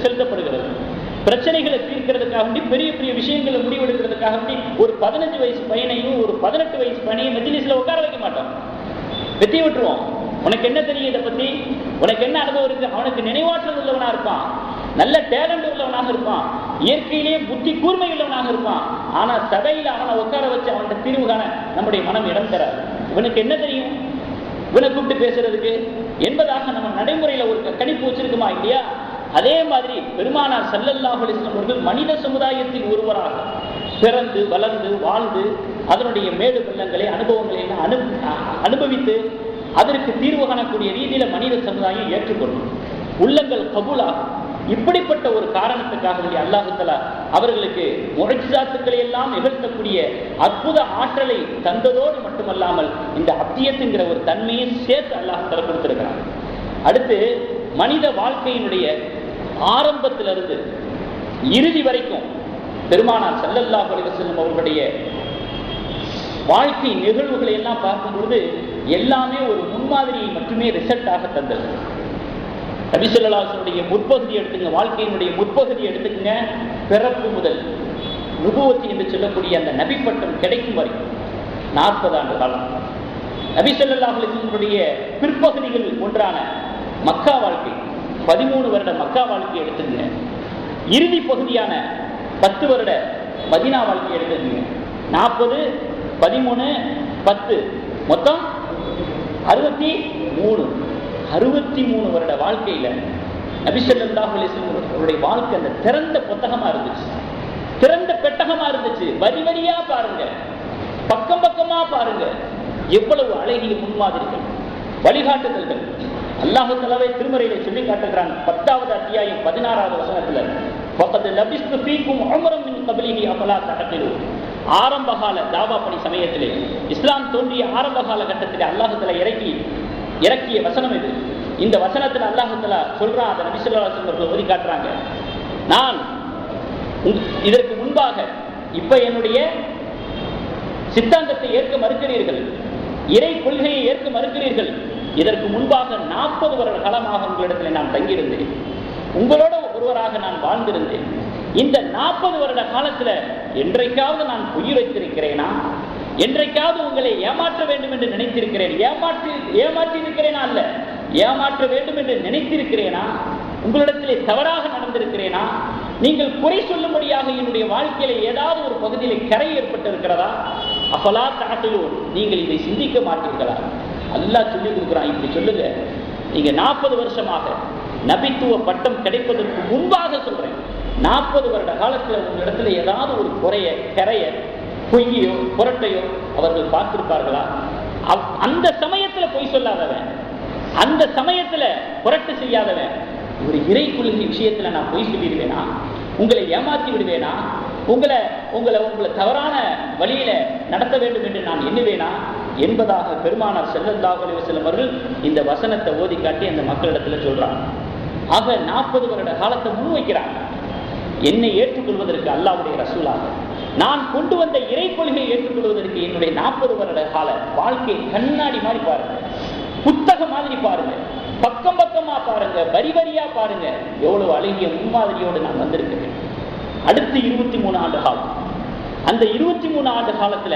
செலுத்தப்படுகிறது. பிரச்சனைகளை தீர்க்கிறதுக்காக வேண்டி, பெரிய பெரிய விஷயங்களை முடிவெடுக்கிறதுக்காக வேண்டி ஒரு 15 வயசு பையனையும் ஒரு 18 வயசு பையனையும் மெஜ்லிஸ்ல உட்கார வைக்க மாட்டோம், வெட்டி விட்டுருவோம். உனக்கு என்ன தெரியும் இதை பத்தி, உனக்கு என்ன அனுபவம் இருக்கு? அவனுக்கு நினைவாற்றல் உள்ளவனா இருப்பான், நல்ல டேலண்ட் உள்ளவனாக இருப்பான், இயற்கையிலேயே புத்தி கூர்மை உள்ளவனாக இருப்பான். ஆனா சபையில அவனை உட்கார வச்சு அவன்கிட்ட தீர்வு காண நம்முடைய மனம் இடம் தராது. இவனுக்கு என்ன தெரியும் இவனை கூப்பிட்டு பேசுறதுக்கு என்பதாக நம்ம நடைமுறையில ஒரு கணிப்பு வச்சிருக்குமா இல்லையா? அதே மாதிரி பெருமானார் ஸல்லல்லாஹு அலைஹி வஸல்லம் அவர்கள் மனித சமுதாயத்தில் ஒருவராக பிறந்து வளர்ந்து வாழ்ந்து அதனுடைய மேடு பள்ளங்களை அனுபவங்களை அனுபவித்து அதற்கு தீர்வு காணக்கூடிய ரீதியில மனித சமுதாயம் ஏற்றுக்கொள்ளும், உள்ளங்கள் கபூலாகும். இப்படிப்பட்ட ஒரு காரணத்துக்காக வேண்டிய அல்லாஹ் தஆலா அவர்களுக்கு முஅஜிஸாத்துக்களை எல்லாம் நிகழ்த்தக்கூடிய அற்புத ஆற்றலை தந்ததோடு மட்டுமல்லாமல் இந்த அத்தியத்துங்கிற ஒரு தன்மையை சேர்த்து அல்லாஹ் தஆலா கொடுத்திருக்கிறார். அடுத்து மனித வாழ்க்கையினுடைய ஆரம்பத்திலிருந்து இறுதி வரைக்கும் பெருமானார் ஸல்லல்லாஹு அலைஹி வஸல்லம் அவர்களுடைய வாழ்க்கை நிகழ்வுகளை எல்லாம் பார்க்கும் பொழுது எல்லாமே ஒரு முன்மாதிரியை மட்டுமே ரிசல்ட்டாக தந்தது. நபி ஸல்லல்லாஹு அலைஹி வஸல்லம் முற்பகுதி எடுத்துங்க, வாழ்க்கையினுடைய முற்பகுதி எடுத்துக்கங்க, பிறப்பு முதல் நுபுவத் என்று சொல்லக்கூடிய அந்த நபி பட்டம் கிடைக்கும் வரைக்கும் 40 ஆண்டு காலம். நபி ஸல்லல்லாஹு அலைஹி வஸல்லம் பிற்பகுதிகள் ஒன்றான மக்கா வாழ்க்கை 13 வருட மக்கா வாழ்க்கை எடுத்துங்க, இறுதி பகுதியான 10 வருட மதீனா வாழ்க்கை எடுத்துங்க, 40, 13, 10 மொத்தம் 63 வருட வாழ்க்கையில நபி ஸல்லல்லாஹு அலைஹி வஸல்லம் அவருடைய வாழ்க்கை அந்த திறந்த புத்தகமா இருந்துச்சு, திறந்த பெட்டகமா இருந்துச்சு. வரி வரியா பாருங்க, பக்கம் பக்கமா பாருங்க, எவ்வளவு அழகிய முன்மாதிரிகள், வழிகாட்டுதல்கள். அல்லாஹ் தஆலா திருமறையிலே சொல்லி காட்டுகிறான். 10வது அத்தியாயம் 16வது வசனத்துல, வகத் லபிஸ்து ஃபீக்கும் உம்ரன் மின் கப்லிஹி அஃபலா தஅகிலூன். ஆரம்பகால தாவா பணி சமயத்திலே, இஸ்லாம் தோன்றிய ஆரம்ப காலகட்டத்திலே அல்லாஹ் தஆலா இறக்கிய வசனம் இது. இந்த வசனத்தில் அல்லாஹ் தஆலா சொல்றான், அதை நபி ஸல்லல்லாஹு அலைஹி வஸல்லம் ஓதி காட்டுறாங்க. நான் இதற்கு முன்பாக இப்ப என்னுடைய சித்தாந்தத்தை ஏற்க மறுக்கிறீர்கள், இறை கொள்கையை ஏற்க மறுக்கிறீர்கள். இதற்கு முன்பாக 40 வருட காலமாக உங்களிடத்தில் நான் தங்கியிருந்தேன், உங்களோட ஒருவராக நான் வாழ்ந்திருந்தேன். இந்த 40 வருட காலத்துல என்றைக்காவது நான் பொய் வைத்திருக்கிறேனா? என்றைக்காவது உங்களை ஏமாற்ற வேண்டும் என்று நினைத்திருக்கிறேன்? ஏமாற்றி இருக்கிறேனா? அல்ல, ஏமாற்ற வேண்டும் என்று நினைத்திருக்கிறேனா? உங்களிடத்திலே தவறாக நடந்திருக்கிறேனா? நீங்கள் குறை சொல்லும்படியாக என்னுடைய வாழ்க்கையில ஏதாவது ஒரு பகுதியில் கரை ஏற்பட்டிருக்கிறதா? அஃபலா தஅகிலூன், நீங்கள் இதை சிந்திக்க மாட்டீர்களா? அல்லாஹ் சொல்லி கொடுக்குறான், இப்படி சொல்லுங்க. நீங்க 40 வருஷமாக நபித்துவ பட்டம் கிடைப்பதற்கு முன்பாக சொல்றேன், 40 வருட காலத்துல உங்களிடத்துல ஏதாவது ஒரு குறைய கரைய பொய்யோ புரட்டையோ அவர்கள் பார்த்திருப்பார்களா? அந்த சமயத்துல பொய் சொல்லாதவன், அந்த சமயத்துல புரட்டு செய்யாதவன், ஒரு இறை கொள்கை விஷயத்துல நான் பொய் சொல்லிடுவேனா? உங்களை ஏமாற்றி விடுவேனா? உங்களை தவறான வழியில நடத்த வேண்டும் என்று நான் எண்ணுவேனா என்பதாக பெருமானார் ஸல்லல்லாஹு அலைஹி வஸல்லம் அவர்கள் இந்த வசனத்தை ஓதி காட்டி அந்த மக்களிடத்துல சொல்றாங்க. ஆக 40 வருட காலத்தை முன்வைக்கிறாங்க. என்னை ஏற்றுக்கொள்வதற்கு அல்லாஹ்வுடைய ரசூலாக நான் கொண்டு வந்த இறை கொள்கையை ஏற்றுக்கொள்வதற்கு என்னுடைய 40 வருட கால வாழ்க்கை கண்ணாடி மாதிரி பாருங்க, புத்தகம் மாதிரி பாருங்க, பக்கம் பக்கமா பாருங்க, வரி வரியா பாருங்க, எவ்வளவு அழகிய முன்மாதிரியோடு நான் வந்திருக்கிறேன். அடுத்து 23 ஆண்டு காலம். அந்த 23 ஆண்டு காலத்துல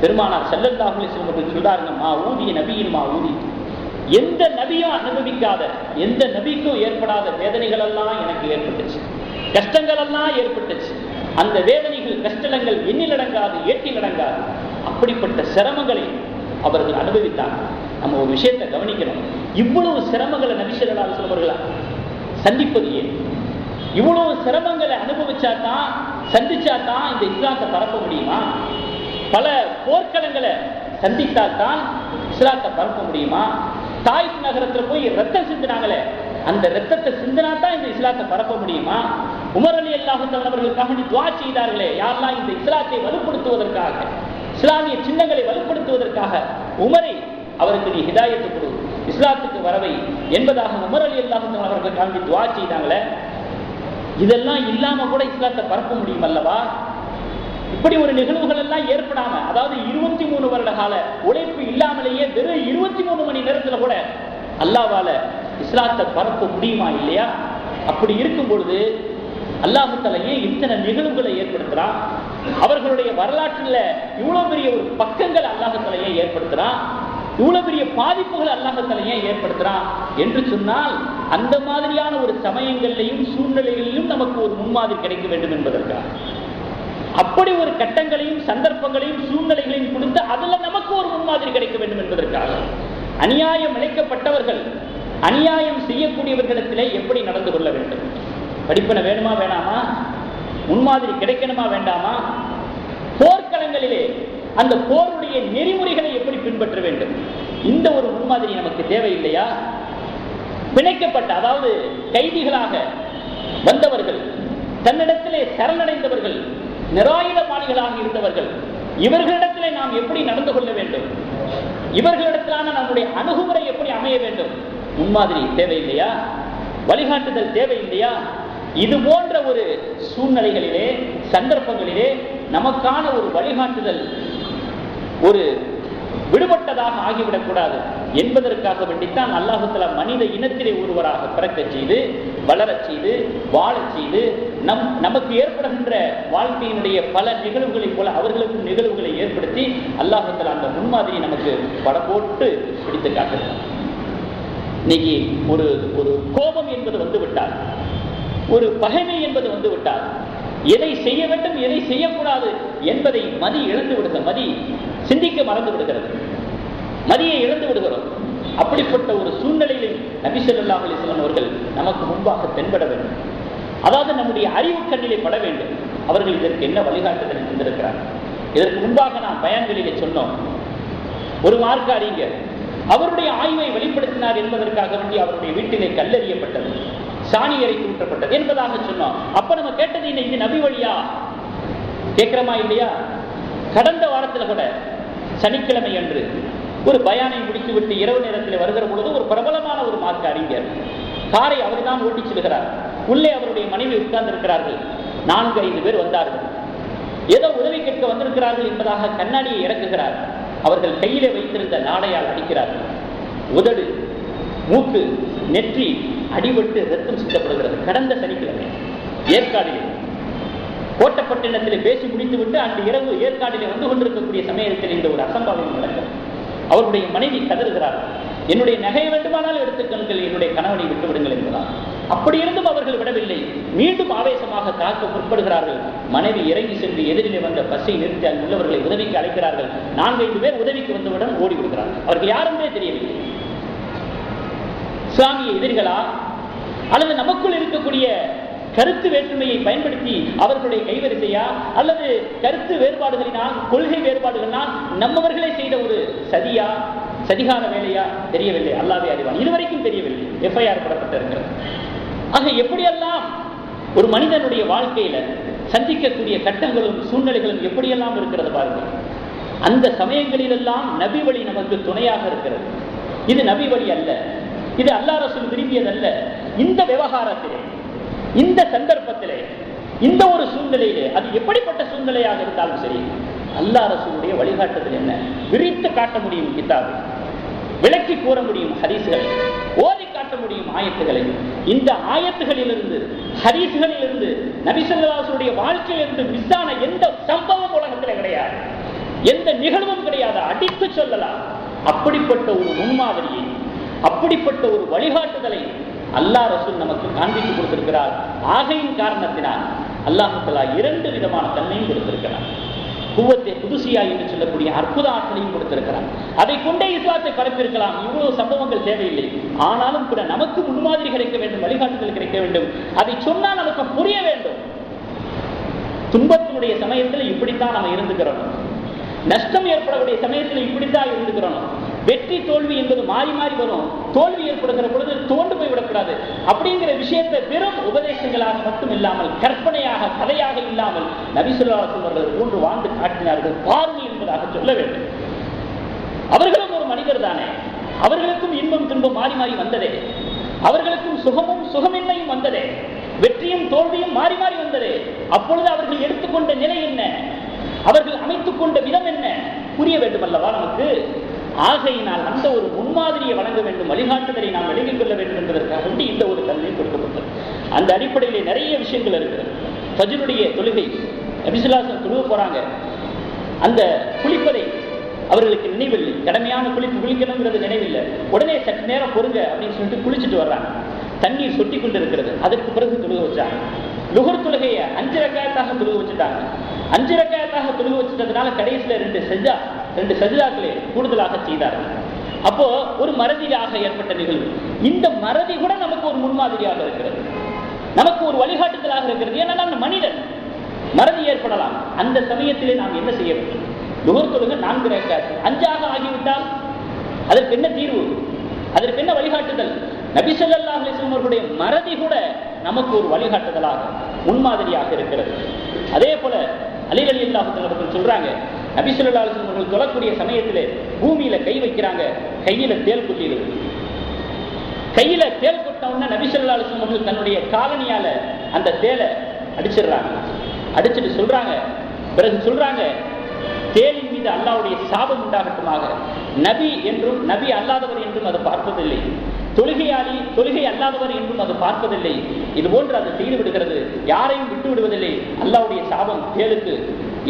பெருமானார் ஸல்லல்லாஹு அலைஹி வஸல்லம் சொல்றாங்க, மா ஊதிய நபியின் மா ஊதி, எந்த நபியும் அனுபவிக்காத, எந்த நபிக்கும் ஏற்படாத வேதனைகள் எல்லாம் எனக்கு ஏற்பட்டுச்சு, கஷ்டங்கள் எல்லாம் ஏற்பட்டுச்சு. அந்த வேதனைகள் கஷ்டங்கள் எண்ணிலடங்காது, ஏட்டிலடங்காது. அப்படிப்பட்ட சிரமங்களை அவர்கள் அனுபவித்தாங்க. நம்ம ஒரு விஷயத்தை கவனிக்கணும், இவ்வளவு சிரமங்களை நபி ஸல்லல்லாஹு அலைஹி வஸல்லம் அவர்கள் சந்திப்பது ஏன்? இவ்வளவு சிரமங்களை அனுபவிச்சாதான், சந்திச்சாதான் இந்த இஸ்லாத்தை பரப்ப முடியுமா? பல போர்க்களங்களை சந்தித்தால்தான் இஸ்லாத்தை பரப்ப முடியுமா? தாயிஃப் நகரத்துல போய் ரத்தம் சிந்தினாங்களே, அந்த ரத்தத்தை சிந்தினா தான் இந்த இஸ்லாத்தை பரப்ப முடியுமா? உமர் ரலியல்லாஹு அன்ஹு அவர்களுக்காக துஆ செய்தார்களே, யாரெல்லாம் இந்த இஸ்லாத்தை வலுப்படுத்துவதற்காக, இஸ்லாமிய சின்னங்களை வலுப்படுத்துவதற்காக உமரை அவருக்கு நீ ஹிதாயத்து கொடு, இஸ்லாத்துக்கு வரவை என்பதாக உமர் ரலியல்லாஹு அன்ஹு அவர்களுக்காக துஆ செய்தாங்களே. இதெல்லாம் இல்லாம கூட இஸ்லாத்தை பரப்ப முடியும் அல்லவா? இப்படி ஒரு நிகழ்வுகள் எல்லாம் ஏற்படாம, அதாவது 23 வருட கால உழைப்பு இல்லாமலேயே வெறும் 23 மணி நேரத்துல கூட அல்லாஹ்வால இஸ்லாத்தை பரப்ப முடியுமா இல்லையா? அப்படி இருக்கும் பொழுது அல்லாஹ் தஆலா ஏன் இத்தனை நிகழ்வுகளை ஏற்படுத்துறான்? அவர்களுடைய வரலாற்றில் இவ்வளவு பெரிய ஒரு பக்கங்கள் அல்லாஹ் தஆலா ஏன் ஏற்படுத்துறான்? இவ்வளவு பெரிய பாதிப்புகள் அல்லாஹ் தஆலா ஏன் ஏற்படுத்துறான் என்று சொன்னால், அந்த மாதிரியான ஒரு சமயங்களிலும் சூழ்நிலைகளிலும் நமக்கு ஒரு முன்மாதிரி கிடைக்க வேண்டும் என்பதற்காக, அப்படி ஒரு கட்டங்களையும் சந்தர்ப்பங்களையும் சூழ்நிலைகளையும் கொடுத்து அதுல நமக்கு ஒரு முன்மாதிரி கிடைக்க வேண்டும் என்பதற்காக, அநியாயம் இழைக்கப்பட்டவர்கள் அநியாயம் செய்யக்கூடியவர்களிடத்திலே எப்படி நடந்து கொள்ள வேண்டும், படிப்பனை வேணுமா வேணாமா, முன்மாதிரி கிடைக்கணுமா வேண்டாமா, போர்க்களங்களிலே அந்த போருடைய நெறிமுறைகளை எப்படி பின்பற்ற வேண்டும், இந்த ஒரு முன்மாதிரி நமக்கு தேவையில்லையா? பிணைக்கப்பட்ட, அதாவது கைதிகளாக வந்தவர்கள், தன்னிடத்திலே சரணடைந்தவர்கள், நிராயுதபாணிகளாக இருந்தவர்கள், இவர்களிடத்திலே நாம் எப்படி நடந்து கொள்ள வேண்டும், இவர்களிடத்திலான நம்முடைய அணுகுமுறை எப்படி அமைய வேண்டும், முன்மாதிரி தேவையில்லையா? வழிகாட்டுதல் தேவையில்லையா? இது போன்ற ஒரு சூழ்நிலைகளிலே சந்தர்ப்பங்களிலே நமக்கான ஒரு வழிகாட்டுதல் ஒரு விடுபட்டதாக ஆகிவிடக்கூடாது என்பதற்காக வேண்டித்தான் அல்லாஹ் தஆலா மனித இனத்திலே ஒருவராக பிறக்கச் செய்து, வளரச் செய்து, வாழச் செய்து, நமக்கு ஏற்படுகின்ற வாழ்க்கையினுடைய பல நிகழ்வுகளைப் போல அவர்களுக்கும் நிகழ்வுகளை ஏற்படுத்தி அல்லாஹ் தஆலா அந்த முன்மாதிரி நமக்கு படம் போட்டு பிடித்து காட்டுகிறார். இன்னைக்கு ஒரு ஒரு கோபம் என்பது வந்துவிட்டால், ஒரு பகைமை என்பது வந்துவிட்டால், எதை செய்ய வேண்டும் எதை செய்யக்கூடாது என்பதை மதி இழந்து விடுகிறது, மதி சிந்திக்க மறந்து விடுகிறது, மதியை இழந்து விடுகிறோம். அப்படிப்பட்ட ஒரு சூழ்நிலையில் நபி ஸல்லல்லாஹு அலைஹி வஸல்லம் அவர்கள் நமக்கு முன்பாக தென்பட வேண்டும். அதாவது நம்முடைய அறிவு கண்ணிலே பட வேண்டும். அவர்கள் இதற்கு என்ன வழிகாட்டுதல் தந்திருக்கிறார்கள். இதற்கு முன்பாக நாம் பயான்களிலே சொன்னோம், ஒரு மார்க்க அறிஞர் அவருடைய ஆய்வை வெளிப்படுத்தினார் என்பதற்காக வேண்டி அவருடைய வீட்டிலே கல்லெறியப்பட்டது, சாணியரை தூற்றப்பட்டது என்பதாக சொன்னோம். அப்ப நம்ம கேட்டது என்ன, இது நபி வழியா கேட்கிறோமா இல்லையா? கடந்த வாரத்தில் கூட சனிக்கிழமை அன்று ஒரு பயானை முடித்துவிட்டு இரவு நேரத்தில் வருகிற பொழுது ஒரு பிரபலமான ஒரு மார்க்க அறிஞர் காரை அவர் தான் ஓட்டி செல்கிறார். உள்ளே அவருடைய மனைவி உட்கார்ந்து இருக்கிறார்கள். 4-5 பேர் வந்தார்கள். ஏதோ உதவி கேட்க வந்திருக்கிறார்கள் என்பதாக கண்ணாடியை இறக்குகிறார். அவர்கள் கையிலே வைத்திருந்த நாடையால் அடிக்கிறார்கள். உதடு, மூக்கு, நெற்றி அடிபட்டு ரத்தம் சிந்தப்படுகிறது. கடந்த சனிக்கிழமை ஏற்காடிலே கோட்டப்பட்டினத்திலே பேசி முடித்துவிட்டு அன்று இரவு ஏற்காடிலே வந்து கொண்டிருக்கக்கூடிய சமயத்தில் இந்த ஒரு அசம்பாவிதம் நடக்கிறது. அவருடைய மனைவி கதறுகிறார், என்னுடைய நகை வேண்டுமானால் எடுத்துக்கொள்ளுங்கள், என்னுடைய கணவனை விட்டுவிடுங்கள் என்பதால். அப்படி இருந்தும் அவர்கள் விடவில்லை. மீண்டும் ஆவேசமாக தாக்க முற்படுகிறார்கள். மனைவி இறங்கி சென்று எதிரிலே வந்த பஸ்ஸை நிறுத்தி அங்கு உள்ளவர்களை உதவிக்கு அழைக்கிறார்கள். 4-5 பேர் உதவிக்கு வந்தவுடன் ஓடி விடுகிறார்கள். அவர்கள் யாருமே தெரியவில்லை. இஸ்லாமிய எதிரிகளா அல்லது நமக்குள் இருக்கக்கூடிய கருத்து வேற்றுமையை பயன்படுத்தி அவர்களுடைய கைவரிசையா அல்லது கருத்து வேறுபாடுகளினால், கொள்கை வேறுபாடுகளினால் நம்மவர்களே செய்த ஒரு சதியா, சதிகார வேலையா தெரியவில்லை. அல்லாஹ்வே அறிவான். இதுவரைக்கும் தெரியவில்லை. எஃப்ஐஆர் போடப்பட்டிருக்கிறது. ஆக எப்படியெல்லாம் ஒரு மனிதனுடைய வாழ்க்கையில சந்திக்கக்கூடிய கட்டங்களும் சூழ்நிலைகளும் எப்படியெல்லாம் இருக்கிறது பாருங்கள். அந்த சமயங்களிலெல்லாம் நபி வழி நமக்கு துணையாக இருக்கிறது. இது நபி வழி அல்ல, இது அல்லாஹ் ரசூல் விரும்பியதல்ல. இந்த விவகாரத்திலே, இந்த சந்தர்ப்பத்திலே, இந்த ஒரு சூழ்நிலையிலே, அது எப்படிப்பட்ட சூழ்நிலையாக இருந்தாலும் சரி, அல்லாஹ் ரசூலுடைய வழிகாட்டுதல் என்ன விரித்து காட்ட முடியும் கிதாபை, விளக்கி கூற முடியும் ஹதீஸ்களை, ஓதி காட்ட முடியும் ஆயத்துகளை. இந்த ஆயத்துகளிலிருந்து ஹதீஸ்களிலிருந்து நபி ஸல்லல்லாஹு அலைஹி வஸல்லம் வாழ்க்கையிலிருந்து மிஸ்ஸான எந்த சம்பவம் உலகத்தில் கிடையாது, எந்த நிகழ்வும் கிடையாது. அடித்து சொல்லலாம். அப்படிப்பட்ட ஒரு முன்மாதிரியை, அப்படிப்பட்ட ஒரு வழிகாட்டுதலை அல்லாஹ் ரசூல் நமக்கு காண்பித்து கொடுத்திருக்கிறார். ஆகையின் காரணத்தினால் அல்லாஹ் தஆலா 2 விதமான தன்மையும் கொடுத்திருக்கிறார். குவத்தே குதுசியா என்று சொல்லக்கூடிய அற்புத ஆற்றலையும் கொடுத்திருக்கிறார். அதை கொண்டே இஸ்லாத்தை பரப்பியிருக்கலாம். இவ்வளவு சம்பவங்கள் தேவையில்லை. ஆனாலும் கூட நமக்கு முன்மாதிரி கிடைக்க வேண்டும், வழிகாட்டுதல் கிடைக்க வேண்டும். அதை சொன்னால் நமக்கு புரிய வேண்டும். துன்பத்தினுடைய சமயத்தில் இப்படித்தான் நம்ம இருந்துக்கிறோம், நஷ்டம் ஏற்படக்கூடிய சமயத்தில் இப்படித்தான் இருந்துக்கிறோம். வெற்றி தோல்வி என்பது மாறி மாறி வரும். தோல்வி ஏற்படுகிற பொழுது தோண்டு போய்விடக்கூடாது. அப்படிங்கிற விஷயத்தை வெறும் உபதேசங்களாக மட்டும் இல்லாமல், கற்பனையாக, கதையாக இல்லாமல் நபி ஸல்லல்லாஹு அலைஹி வஸல்லம் போன்று வாழ்ந்து காட்டினார்கள். பாருங்கள் என்பதாக சொல்ல வேண்டும். அவர்களும் ஒரு மனிதர் தானே. அவர்களுக்கும் இன்பம் துன்பம் மாறி மாறி வந்ததே. அவர்களுக்கும் சுகமும் சுகமின்மையும் வந்ததே. வெற்றியும் தோல்வியும் மாறி மாறி வந்ததே. அப்பொழுது அவர்கள் எடுத்துக்கொண்ட நிலை என்ன, அவர்கள் அமைத்துக் கொண்ட விதம் என்ன புரிய வேண்டும் அல்லவா நமக்கு. ஆகையினால் அந்த ஒரு முன்மாதிரியை வழங்க வேண்டும், வழிகாட்டுதலை நாம் விளங்கிக் கொள்ள வேண்டும் என்பதற்காக இந்த ஒரு கல்வி கொடுக்கப்பட்டது. அந்த அடிப்படையிலே நிறைய விஷயங்கள் இருக்கிறது. ஃபஜ்ருடைய தொழுகை நபி ஸல்லல்லாஹு அலைஹி வஸல்லம் தொழுக போறாங்க, அந்த குளிப்பதை அவர்களுக்கு நினைவில்லை, கடமையான குளிக்கணுங்கிறது நினைவில்லை. உடனே சற்று நேரம் பொறுங்க அப்படின்னு சொல்லிட்டு குளிச்சுட்டு வர்றாங்க. தண்ணீர் சொட்டி கொண்டு இருக்கிறது. அதற்கு பிறகு தொழுக வச்சாங்க. லுஹர் தொழுகையை 5 ரக்காயத்தாக தொழுக வச்சுட்டாங்க. 5 ரக்காயத்தாக தொழுக வச்சுட்டதுனால கடைசியில 2 சஜிதாக்களை கூடுதலாக செய்தார்கள். அப்போ ஒரு மறதியாக ஏற்பட்ட நிகழ்வு. இந்த மறதி கூட நமக்கு ஒரு முன்மாதிரியாக இருக்கிறது, நமக்கு ஒரு வழிகாட்டுதலாக இருக்கிறது. ஏன்னா மனிதன் மறதி ஏற்படலாம். அந்த சமயத்திலே நாம் என்ன செய்ய வேண்டும்? லுஹர் தொழுகை 4 ரக்காத் 5ஆக ஆகிவிட்டால் அதற்கு என்ன தீர்வு? அதற்கு என்ன வழிகாட்டுதல்? நபி ஸல்லல்லாஹு அலைஹி வஸல்லம் அவர்களுடைய மறதி கூட நமக்கு ஒரு வழிகாட்டுதலாக முன்மாதிரியாக இருக்கிறது. அதே போல அலி ரலியல்லாஹு அன்ஹு அவர்கள் சொல்றாங்க, நபி ஸல்லல்லாஹு அலைஹி வஸல்லம் அவர்கள் தொழக்கூடிய சமயத்திலே பூமியில கை வைக்கிறாங்க, கையில தேள் கொட்டிடுது. கையில தேள் கொட்டவுடனே நபி ஸல்லல்லாஹு அலைஹி வஸல்லம் அவர்கள் தன்னுடைய காலணியால அந்த தேளை அடிச்சிடுறாங்க. அடிச்சுட்டு சொல்றாங்க, பிறகு சொல்றாங்க, தேளின் மீது அல்லாஹ்வுடைய சாபம் உண்டாகட்டுமாக. நபி என்றும் நபி அல்லாதவர் என்றும் அது பார்ப்பதில்லை, தொழுகையாளி தொழுகை அல்லாதவர் என்றும் அது பார்ப்பதில்லை. இது போன்று அது செய்து விடுகிறது, யாரையும் விட்டு விடுவதில்லை. அல்லாஹ்வுடைய சாபம் தேளுக்கு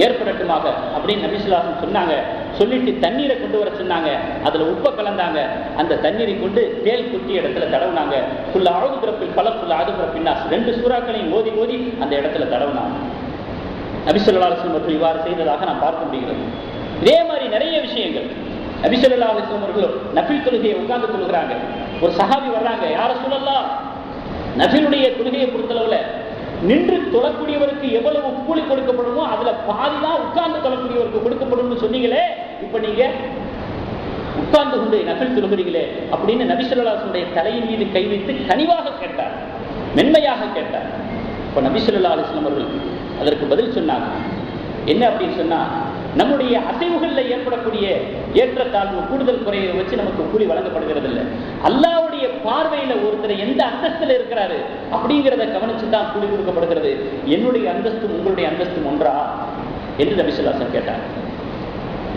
ஏற்படட்டுமாக அப்படின்னு நபி ஸல்லல்லாஹு அலைஹி வஸல்லம் சொன்னாங்க. சொல்லிட்டு தண்ணீரை கொண்டு வர சொன்னாங்க. அதுல உப்பை கலந்தாங்க. அந்த தண்ணீரை கொண்டு தேள் குட்டிய இடத்துல தடவுனாங்க. குல் அஊது பிரப்பில் ஃபலக் குல் அஊது பிரப்பின் நாஸ் 2 சூறாக்களையும் ஓதி ஓதி அந்த இடத்துல தடவுனாங்க. நபி ஸல்லல்லாஹு அலைஹி வஸல்லம் அவர்கள் இவ்வாறு செய்ததாக நாம் பார்க்க முடிகிறது. இதே மாதிரி நிறைய விஷயங்கள். நபி ஸல்லல்லாஹு அலைஹி வஸல்லம் அவர்கள் நஃபில் தொழுகையை உட்கார்ந்து தொழுகிறாங்க. ஒரு சஹாபி வர்றாங்க, யா ரசூலல்லாஹ், நஃபிலுடைய தொழுகையை பொறுத்தளவுல நின்று தொழக்கூடியவருக்கு எவ்வளவு கூலி கொடுக்கப்படுமோ அதுல பாதிதான் உட்கார்ந்து தொழக்கூடியவருக்கு கொடுக்கப்படும் சொன்னீங்களே, இப்ப நீங்க உட்கார்ந்து கொண்டு நஃபில் தொழுகிறீங்களே அப்படின்னு நபி ஸல்லல்லாஹு அலைஹி வஸல்லம் தலையின் மீது கை வைத்து கனிவாக கேட்டார், மென்மையாக கேட்டார். இப்ப நபி ஸல்லல்லாஹு அலைஹி வஸல்லம் அவர்கள் அதற்கு பதில் சொன்னாங்க. என்ன அப்படின்னு சொன்னா, நம்முடைய அசைவுகளில் ஏற்படக்கூடிய ஏற்றத்தாழ்வு கூடுதல் குறையை வச்சு நமக்கு கூலி வழங்கப்படுகிறது இல்லை. அல்லாஹ்வுடைய பார்வையில ஒருத்தர் எந்த அந்தஸ்தில் இருக்கிறாரு அப்படிங்கிறத கவனிச்சுதான் கூலி கொடுக்கப்படுகிறது. என்னுடைய அந்தஸ்தும் உங்களுடைய அந்தஸ்தும் ஒன்றா என்று நபி ஸல்லல்லாஹு அலைஹி வஸல்லம் கேட்டார்.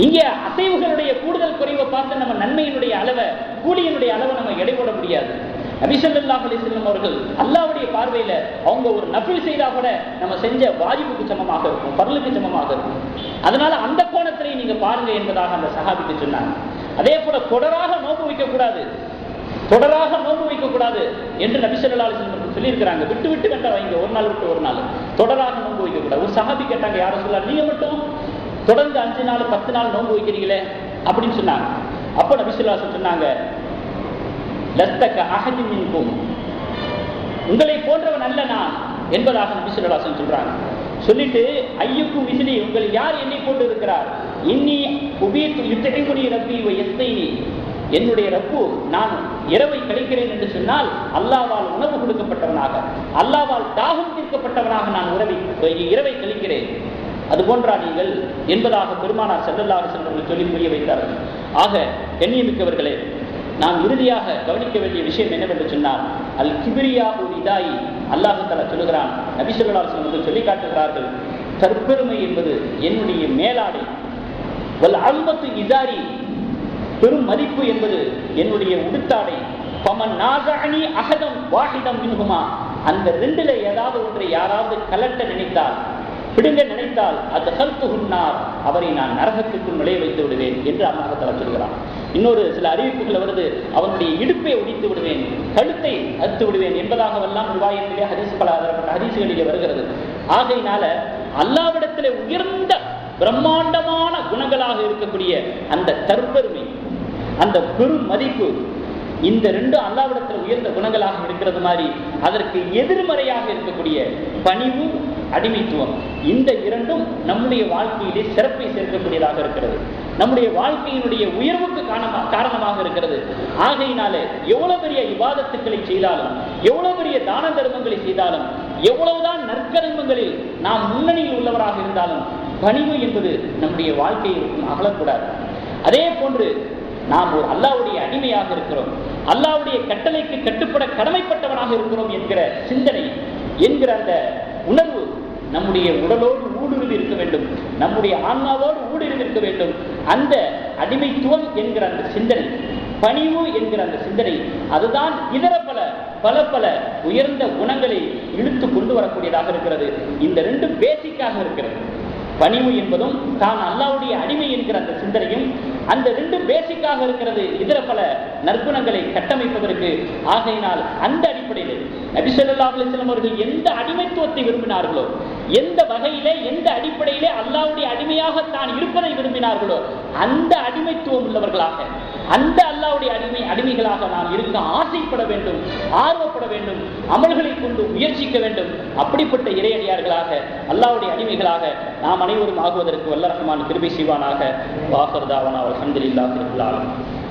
இங்க அசைவுகளுடைய கூடுதல் குறைவை பார்த்து நம்ம நன்மையினுடைய அளவை கூலியினுடைய அளவை நம்ம எடை போட முடியாது. நபி ஸல்லல்லாஹு அலைஹி வஸல்லம் அவர்கள் அல்லாஹ்வுடைய பார்வையில அவங்க ஒரு நஃபில் செய்தா கூட நம்ம செஞ்ச வாஜிபுக்கு சமமாக இருக்கும், ஃபர்லுக்கு சமமாக இருக்கும். அதனால அந்த கோணத்திலே நீங்க பாருங்க என்பதாக அந்த சஹாபிக்கு சொன்னாங்க. அதே போல தொடராக நோன்பு வைக்கக்கூடாது, தொடராக நோன்பு வைக்கக்கூடாது என்று நபி ஸல்லல்லாஹு அலைஹி வஸல்லம் சொல்லியிருக்கிறாங்க. விட்டு விட்டு கண்டா வைங்க, ஒரு நாள் விட்டு ஒரு நாள், தொடராக நோன்பு வைக்கக்கூடாது. ஒரு சஹாபி கேட்டாங்க, யார சொல்லலாம், நீங்க மட்டும் தொடர்ந்து 5 நாள் 10 நாள் நோன்பு வைக்கிறீங்களே அப்படின்னு சொன்னாங்க. அப்போ நபி ஸல்லல்லாஹு அலைஹி வஸல்லம் சொன்னாங்க, லஸ்தக அஹதி மின்கும், உங்களை போன்றவன் அல்ல நான் என்பதாக நபி ஸல்லல்லாஹு அலைஹி வஸல்லம் சொல்றாங்க. சொல்லிட்டு ஐயுக்கும் மிஸ்லி, உங்கள் யார் என்னை போன்று இருக்கிறார்? இன்னி உபீத்து யுத்இமுனி ரப்பி வ யஸ்தைனி, என்னுடைய ரப்பு நான் இரவை கழிக்கிறேன் என்று சொன்னால் அல்லாஹ்வால் உணவு கொடுக்கப்பட்டவனாக, அல்லாஹ்வால் தாகம் தீர்க்கப்பட்டவனாக நான் இரவை கழிக்கிறேன். அது போன்றா நீங்கள் என்பதாக பெருமானார் ஸல்லல்லாஹு அலைஹி வஸல்லம் சொல்லி புரிய வைத்தார்கள். ஆக கண்ணியமிக்கவர்களே, நாம் இறுதியாக கவனிக்க வேண்டிய விஷயம் என்னவென்று சொன்னால், அல் கிப்ரியா ரிதாயி, அல்லாஹ் தஆலா சொல்கிறான், நபி ஸல்லல்லாஹு அலைஹி வஸல்லம் சொல்லி காட்டுகிறார்கள், தற்பெருமை என்பது என்னுடைய மேலாடை, வல் அல்மத்து இசாரி, பெரும் மதிப்பு என்பது என்னுடைய உடுத்தாடை, ஃபமன் நாஸஅனி அஹதம் வாஹிதம் மின்ஹுமா, அந்த ரெண்டுல ஏதாவது ஒன்றை யாராவது கலட்ட நினைத்தால், பிடுங்க நினைத்தால், அது கல்துஹுன்னார், அவரை நான் நரகத்துக்குள் நுழைய வைத்து விடுவேன் என்று அல்லாஹ் தஆலா சொல்கிறான். இன்னொரு சில அறிவிப்புகள் வருது, அவனுடைய இடுப்பை ஒடித்து விடுவேன், கழுத்தை அறுத்து விடுவேன் என்பதாகவெல்லாம் ரிவாயத்திலே ஹதீஸ்களிலே வருகிறது. ஆகையினால அல்லாஹ்விடத்திலே உயர்ந்த பிரம்மாண்டமான குணங்களாக இருக்கக்கூடிய அந்த தற்பெருமை, அந்த பெரும் மதிப்பு, இந்த ரெண்டும் அல்லாஹ்விடத்தில் உயர்ந்த குணங்களாக இருக்கிறது மாதிரி அதற்கு எதிர்மறையாக இருக்கக்கூடிய பணிவு, அடிமைத்துவம், இந்த இரண்டும் நம்முடைய வாழ்க்கையிலே சிறப்பை சேர்க்கக்கூடியதாக இருக்கிறது, நம்முடைய வாழ்க்கையினுடைய உயர்வுக்கு காரணமாக இருக்கிறது. ஆகையினாலே எவ்வளவு பெரிய இபாதத்துக்களை செய்தாலும், எவ்வளவு பெரிய தான தர்மங்களை செய்தாலும், எவ்வளவுதான் நற்கர்மங்களில் நாம் முன்னணியில் உள்ளவராக இருந்தாலும் பணிவு என்பது நம்முடைய வாழ்க்கையில் அகலக்கூடாது. அதே போன்று நாம் ஒரு அல்லாஹ்வுடைய அடிமையாக இருக்கிறோம், அல்லாஹ்வுடைய கட்டளைக்கு கட்டுப்பட கடமைப்பட்டவனாக இருக்கிறோம் என்கிற சிந்தனை, என்கிற அந்த உணர்வு நம்முடைய உடலோடு ஊடுருவி இருக்க வேண்டும், நம்முடைய ஆன்மாவோடு ஊடுருவி இருக்க வேண்டும். அந்த அடிமைத்துவம் என்கிற அந்த சிந்தனை, பணிவு என்கிற அந்த சிந்தனை, அதுதான் இதர பல உயர்ந்த குணங்களை இழுத்து கொண்டு வரக்கூடியதாக இருக்கிறது. இந்த ரெண்டும் பேசிக்காக இருக்கிறது. பணிவு என்பதும் தான் அல்லாஹ்வுடைய அடிமை என்கிற அந்த சிந்தனையும் அந்த ரெண்டு பேசிக்காக இருக்கிறது இதர பல நற்குணங்களை கட்டமைப்பதற்கு. ஆகையினால் அந்த அடிப்படையில் நபி ஸல்லல்லாஹு அலைஹி வஸல்லம் அவர்கள் எந்த அடிமைத்துவத்தை விரும்பினார்களோ, எந்த வகையிலே எந்த அடிப்படையிலே அல்லாஹ்வுடைய அடிமையாக தான் இருப்பதை விரும்பினார்களோ அந்த அடிமைத்துவம் உள்ளவர்களாக, அந்த அல்லாஹ்வுடைய அடிமைகளாக நாம் இருக்க ஆசைப்பட வேண்டும், ஆர்வப்பட வேண்டும், அமல்களை கொண்டு முயற்சிக்க வேண்டும். அப்படிப்பட்ட இறையடியார்களாக, அல்லாஹ்வுடைய அடிமைகளாக நாம் அனைவரும் ஆகுவதற்கு வல்ல ரஹ்மான் கிருபை செய்வானாக. வாஹிர் தாவானா அல்ஹம்துலில்லாஹி ரப்பில் ஆலமீன்.